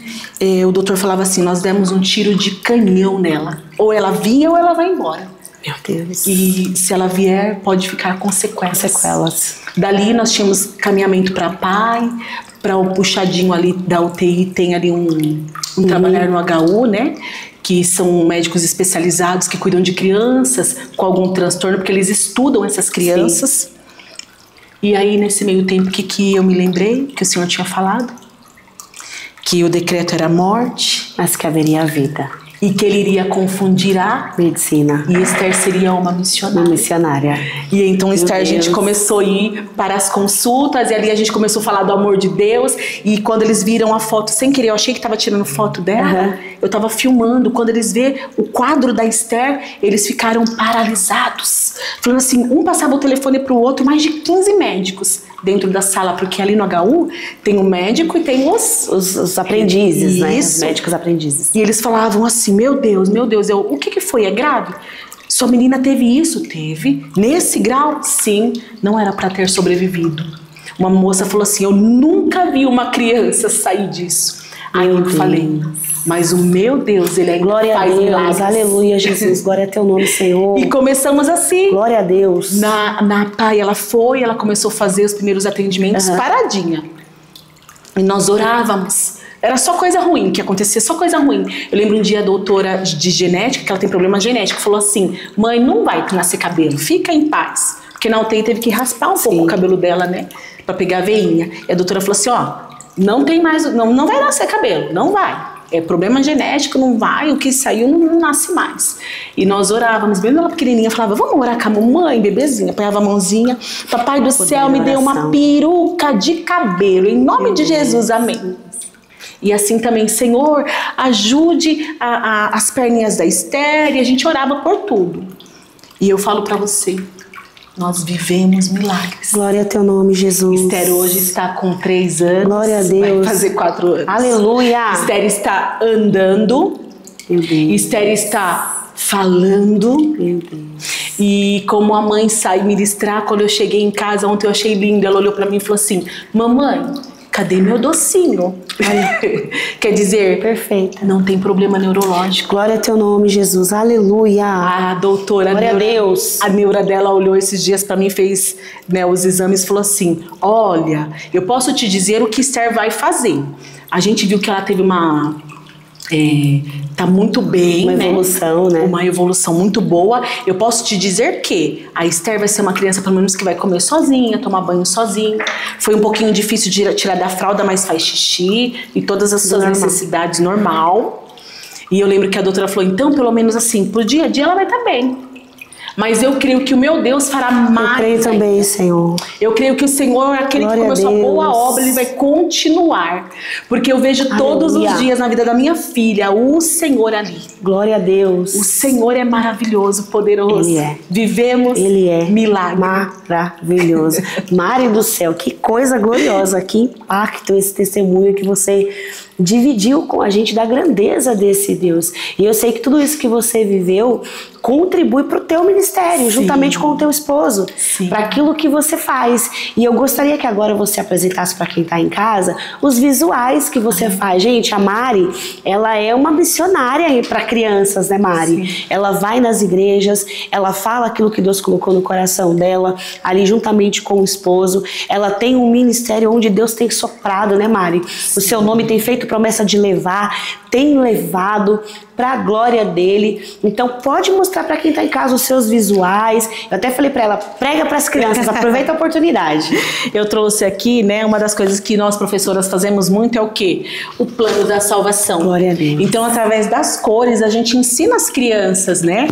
Speaker 2: O doutor falava assim: nós demos um tiro de canhão nela. Ou ela vinha ou ela vai embora.
Speaker 1: Meu Deus.
Speaker 2: E se ela vier, pode ficar com sequelas. Dali nós tínhamos caminhamento para pai, para o puxadinho ali da UTI, tem ali um trabalhar no HU, né? Que são médicos especializados que cuidam de crianças com algum transtorno, porque eles estudam essas crianças. Sim. E aí, nesse meio tempo, que eu me lembrei que o Senhor tinha falado? Que o decreto era morte,
Speaker 1: mas que haveria vida.
Speaker 2: E que ele iria confundir a
Speaker 1: medicina.
Speaker 2: E Esther seria uma missionária.
Speaker 1: Uma missionária.
Speaker 2: E então, Esther, a gente começou a ir para as consultas, e ali a gente começou a falar do amor de Deus. E quando eles viram a foto, sem querer, eu achei que estava tirando foto dela, eu estava filmando. Quando eles vê o quadro da Esther, eles ficaram paralisados. Falando assim, um passava o telefone para o outro, mais de 15 médicos. dentro da sala, porque ali no HU tem o médico e tem
Speaker 1: os aprendizes,
Speaker 2: isso,
Speaker 1: né? Os médicos aprendizes.
Speaker 2: E eles falavam assim, meu Deus, o que foi? É grave? Sua menina teve isso? Teve. Nesse grau? Sim. Não era para ter sobrevivido. Uma moça falou assim, eu nunca vi uma criança sair disso. Aí eu falei, mas o meu Deus, ele é
Speaker 1: glória a Deus,
Speaker 2: milagres.
Speaker 1: Aleluia, Jesus, glória a teu nome, Senhor.
Speaker 2: E começamos assim.
Speaker 1: Glória a Deus.
Speaker 2: Na PAI, ela começou a fazer os primeiros atendimentos paradinha. E nós orávamos. Era só coisa ruim que acontecia, só coisa ruim. Eu lembro um dia a doutora de genética, que ela tem problema genético, falou assim, mãe, não vai nascer cabelo, fica em paz. Porque na UTI teve que raspar um pouco o cabelo dela, né? Pra pegar a veinha. E a doutora falou assim, ó, não tem mais, não vai nascer cabelo, não vai. É problema genético, não vai, o que saiu não nasce mais. E nós orávamos, mesmo ela pequenininha, falava, vamos orar com a mamãe, bebezinha, apanhava a mãozinha, papai do céu, me deu uma peruca de cabelo, em nome de Jesus, amém. E assim também, Senhor, ajude as perninhas da Esther, e a gente orava por tudo. E eu falo pra você, nós vivemos milagres.
Speaker 1: Glória a teu nome, Jesus.
Speaker 2: Esther hoje está com 3 anos.
Speaker 1: Glória a Deus.
Speaker 2: Vai fazer 4 anos.
Speaker 1: Aleluia.
Speaker 2: Esther está andando.
Speaker 1: Meu Deus.
Speaker 2: Esther está falando.
Speaker 1: Meu Deus.
Speaker 2: E como a mãe sai ministrar, quando eu cheguei em casa ontem eu achei lindo, ela olhou pra mim e falou assim, mamãe, cadê meu docinho? Quer dizer,
Speaker 1: perfeita.
Speaker 2: Não tem problema neurológico.
Speaker 1: Glória a teu nome, Jesus. Aleluia.
Speaker 2: A doutora,
Speaker 1: glória a Deus.
Speaker 2: A neura dela olhou esses dias pra mim, fez, né, os exames e falou assim, olha, eu posso te dizer o que Esther vai fazer. A gente viu que ela teve tá muito bem,
Speaker 1: uma evolução, né?
Speaker 2: Uma evolução muito boa. Eu posso te dizer que a Esther vai ser uma criança, pelo menos, que vai comer sozinha, tomar banho sozinha. Foi um pouquinho difícil de tirar da fralda, mas faz xixi e todas as suas necessidades normal. E eu lembro que a doutora falou, então, pelo menos assim, pro dia a dia ela vai estar bem. Mas eu creio que o meu Deus fará mais.
Speaker 1: Eu creio também, Senhor.
Speaker 2: Eu creio que o Senhor, aquele que começou a boa obra, Ele vai continuar. Porque eu vejo todos os dias na vida da minha filha, o Senhor ali.
Speaker 1: Glória a Deus.
Speaker 2: O Senhor é maravilhoso, poderoso.
Speaker 1: Ele é.
Speaker 2: Vivemos milagre.
Speaker 1: Maravilhoso. Mari do céu, que coisa gloriosa, que impacto esse testemunho que você dividiu com a gente da grandeza desse Deus. E eu sei que tudo isso que você viveu contribui para o teu ministério, juntamente com o teu esposo, para aquilo que você faz. E eu gostaria que agora você apresentasse para quem está em casa os visuais que você faz. Gente, a Mari, ela é uma missionária para crianças, né, Mari? Sim. Ela vai nas igrejas, ela fala aquilo que Deus colocou no coração dela, ali juntamente com o esposo. Ela tem um ministério onde Deus tem soprado, né, Mari? O seu nome tem feito promessa de levar, tem levado para a glória dele. Então pode mostrar para quem está em casa os seus visuais. Eu até falei para ela, prega para as crianças, aproveita a oportunidade.
Speaker 2: Eu trouxe aqui, né, uma das coisas que nós professoras fazemos muito é o quê? O plano da salvação.
Speaker 1: Glória a Deus.
Speaker 2: Então através das cores a gente ensina as crianças, né,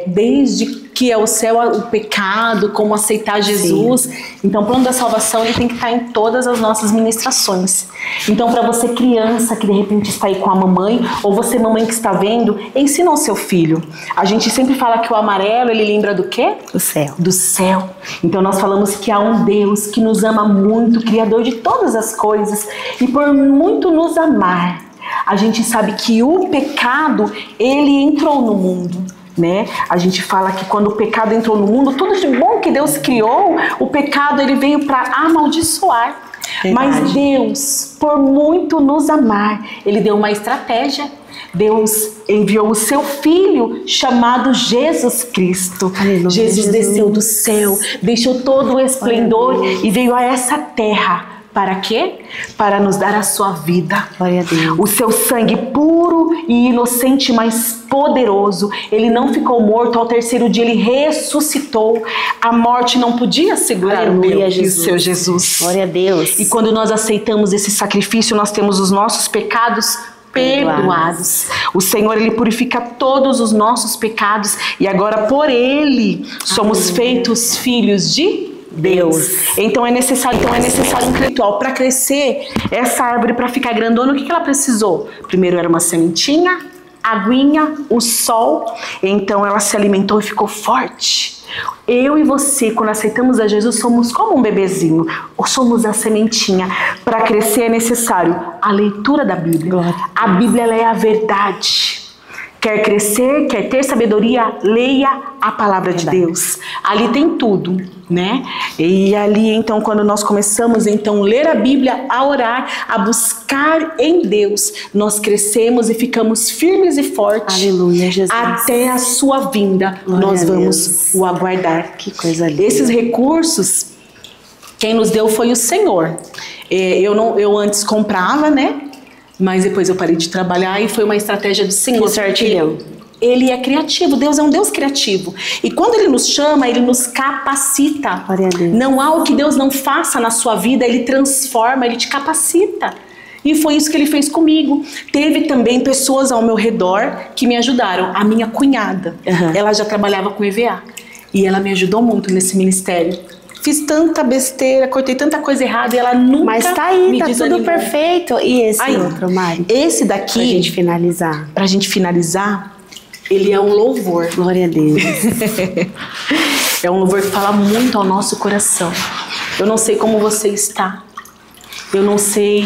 Speaker 2: desde que é o céu, o pecado, como aceitar Jesus. Sim. Então o plano da salvação ele tem que estar em todas as nossas ministrações. Então para você criança que de repente está aí com a mamãe, ou você mamãe que está vendo, ensina ao seu filho. A gente sempre fala que o amarelo, ele lembra do quê?
Speaker 1: Do céu.
Speaker 2: Do céu. Então nós falamos que há um Deus que nos ama muito, Criador de todas as coisas, e por muito nos amar, a gente sabe que o pecado, ele entrou no mundo. Né? A gente fala que quando o pecado entrou no mundo, tudo de bom que Deus criou, o pecado ele veio para amaldiçoar. Verdade. Mas Deus, por muito nos amar, Ele deu uma estratégia. Deus enviou o seu Filho chamado Jesus Cristo. Aleluia, Jesus desceu do céu, deixou todo o esplendor e veio a essa terra. Para quê? Para nos dar a sua vida.
Speaker 1: Glória a Deus.
Speaker 2: O seu sangue puro e inocente, mas poderoso. Ele não ficou morto, ao 3º dia ele ressuscitou. A morte não podia segurar o meu e o seu Jesus.
Speaker 1: Glória a Deus.
Speaker 2: E quando nós aceitamos esse sacrifício, nós temos os nossos pecados perdoados. O Senhor, Ele purifica todos os nossos pecados e agora por Ele somos feitos filhos de Deus. Então é necessário um ritual para crescer essa árvore, para ficar grandona. O que ela precisou? Primeiro era uma sementinha, aguinha, o sol. Então ela se alimentou e ficou forte. Eu e você, quando aceitamos a Jesus, somos como um bebezinho, ou somos a sementinha. Para crescer é necessário a leitura da Bíblia.
Speaker 1: Glória.
Speaker 2: A Bíblia, ela é a verdade. Quer crescer, quer ter sabedoria, leia a palavra de Deus. Ali tem tudo, né? E ali, então, quando nós começamos, então, ler a Bíblia, a orar, a buscar em Deus, nós crescemos e ficamos firmes e fortes.
Speaker 1: Aleluia, Jesus.
Speaker 2: Até a sua vinda,
Speaker 1: Glória
Speaker 2: nós
Speaker 1: a
Speaker 2: vamos
Speaker 1: Deus.
Speaker 2: o aguardar.
Speaker 1: Que coisa linda.
Speaker 2: Esses recursos, quem nos deu foi o Senhor. Eu antes comprava, né? Mas depois eu parei de trabalhar e foi uma estratégia do Senhor.
Speaker 1: Que sorte deu.
Speaker 2: Ele é criativo, Deus é um Deus criativo. E quando Ele nos chama, Ele nos capacita.
Speaker 1: Glória a Deus.
Speaker 2: Não há o que Deus não faça na sua vida, Ele transforma, Ele te capacita. E foi isso que Ele fez comigo. Teve também pessoas ao meu redor que me ajudaram. A minha cunhada, ela já trabalhava com EVA. E ela me ajudou muito nesse ministério. Fiz tanta besteira, cortei tanta coisa errada e ela nunca
Speaker 1: Mas tá aí,
Speaker 2: me
Speaker 1: tá
Speaker 2: desanimou.
Speaker 1: tudo perfeito. E esse
Speaker 2: Aí,
Speaker 1: outro, Mari?
Speaker 2: Esse daqui,
Speaker 1: Pra gente finalizar.
Speaker 2: ele é um louvor.
Speaker 1: Glória a Deus.
Speaker 2: É um louvor que fala muito ao nosso coração. Eu não sei como você está. Eu não sei,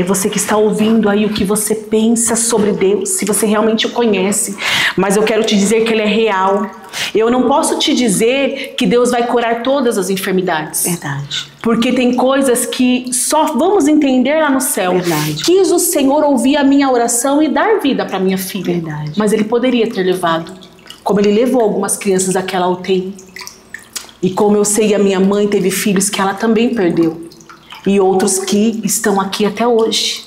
Speaker 2: você que está ouvindo aí, o que você pensa sobre Deus, se você realmente o conhece. Mas eu quero te dizer que Ele é real. Eu não posso te dizer que Deus vai curar todas as enfermidades.
Speaker 1: Verdade.
Speaker 2: Porque tem coisas que só vamos entender lá no céu.
Speaker 1: Verdade.
Speaker 2: Quis o Senhor ouvir a minha oração e dar vida para minha filha.
Speaker 1: Verdade.
Speaker 2: Mas Ele poderia ter levado. Como Ele levou algumas crianças daquela UTI. E como eu sei, a minha mãe teve filhos que ela também perdeu. E outros que estão aqui até hoje.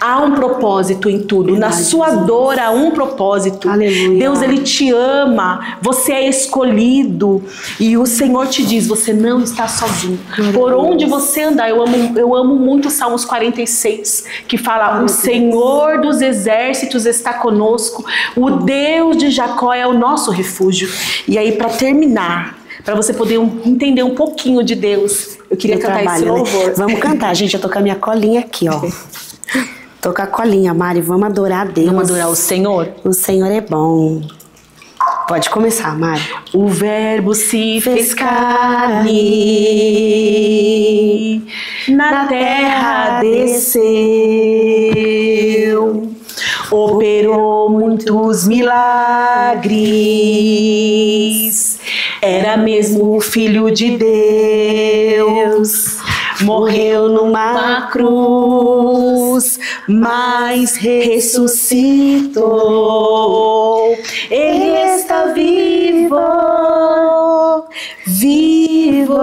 Speaker 2: Há um propósito em tudo. Verdade, na sua dor há um propósito.
Speaker 1: Aleluia.
Speaker 2: Deus, Ele te ama. Você é escolhido. E o Senhor te diz, você não está sozinho. Por onde você andar, eu amo muito o Salmos 46, que fala, o Senhor dos exércitos está conosco. O Deus de Jacó é o nosso refúgio. E aí, para terminar, para você poder entender um pouquinho de Deus, eu queria cantar esse louvor.
Speaker 1: Né? Vamos cantar, gente. Eu tô com a minha colinha aqui, ó. Tô com a colinha, Mari. Vamos adorar a Deus.
Speaker 2: Vamos adorar o Senhor.
Speaker 1: O Senhor é bom. Pode começar, Mari.
Speaker 2: O Verbo se fez carne, na terra desceu, operou muitos milagres, era mesmo o Filho de Deus. Morreu numa cruz, mas ressuscitou. Ele está vivo, vivo.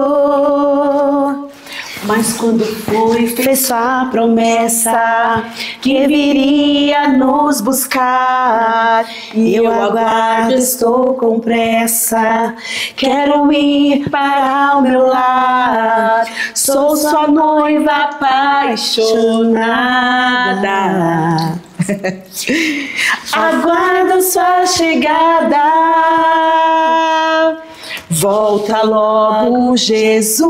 Speaker 2: Mas quando foi, fez sua promessa que viria nos buscar. E eu aguardo, estou com pressa. Quero ir para o meu lar. Sou sua noiva apaixonada. Aguardo sua chegada. Volta logo, Jesus.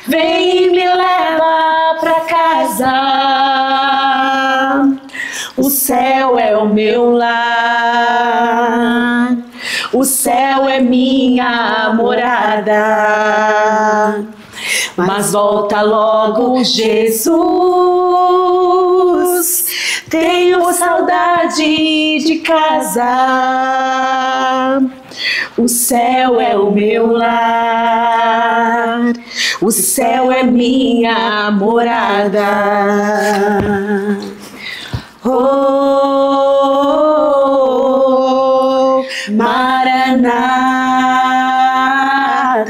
Speaker 2: Vem e me leva pra casa. O céu é o meu lar. O céu é minha morada. Mas volta logo, Jesus. Tenho saudade de casa. O céu é o meu lar. O céu é minha morada. Oh,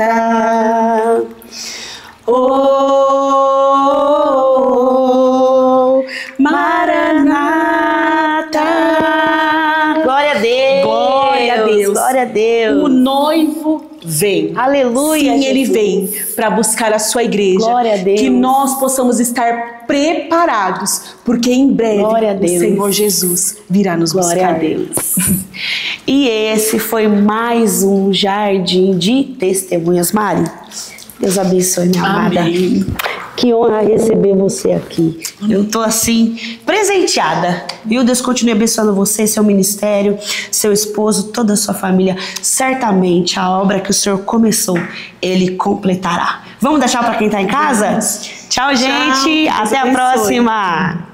Speaker 2: Maranata. Oh, Maranata.
Speaker 1: Glória a Deus.
Speaker 2: Glória a Deus.
Speaker 1: Glória a Deus.
Speaker 2: O noivo vem.
Speaker 1: Aleluia.
Speaker 2: Sim, Ele
Speaker 1: Jesus.
Speaker 2: vem para buscar a sua igreja.
Speaker 1: Glória a Deus.
Speaker 2: Que nós possamos estar preparados, porque em breve
Speaker 1: Glória a
Speaker 2: o
Speaker 1: Deus.
Speaker 2: Senhor Jesus virá nos
Speaker 1: Glória
Speaker 2: buscar.
Speaker 1: a Deus. E esse foi mais um jardim de testemunhas, Mari. Deus abençoe, minha amada.
Speaker 2: Amém.
Speaker 1: Que honra receber você aqui. Eu tô assim, presenteada. Viu? Deus continue abençoando você, seu ministério, seu esposo, toda a sua família. Certamente a obra que o Senhor começou, Ele completará. Vamos dar tchau para quem tá em casa? Tchau, gente.
Speaker 2: Tchau,
Speaker 1: até a próxima.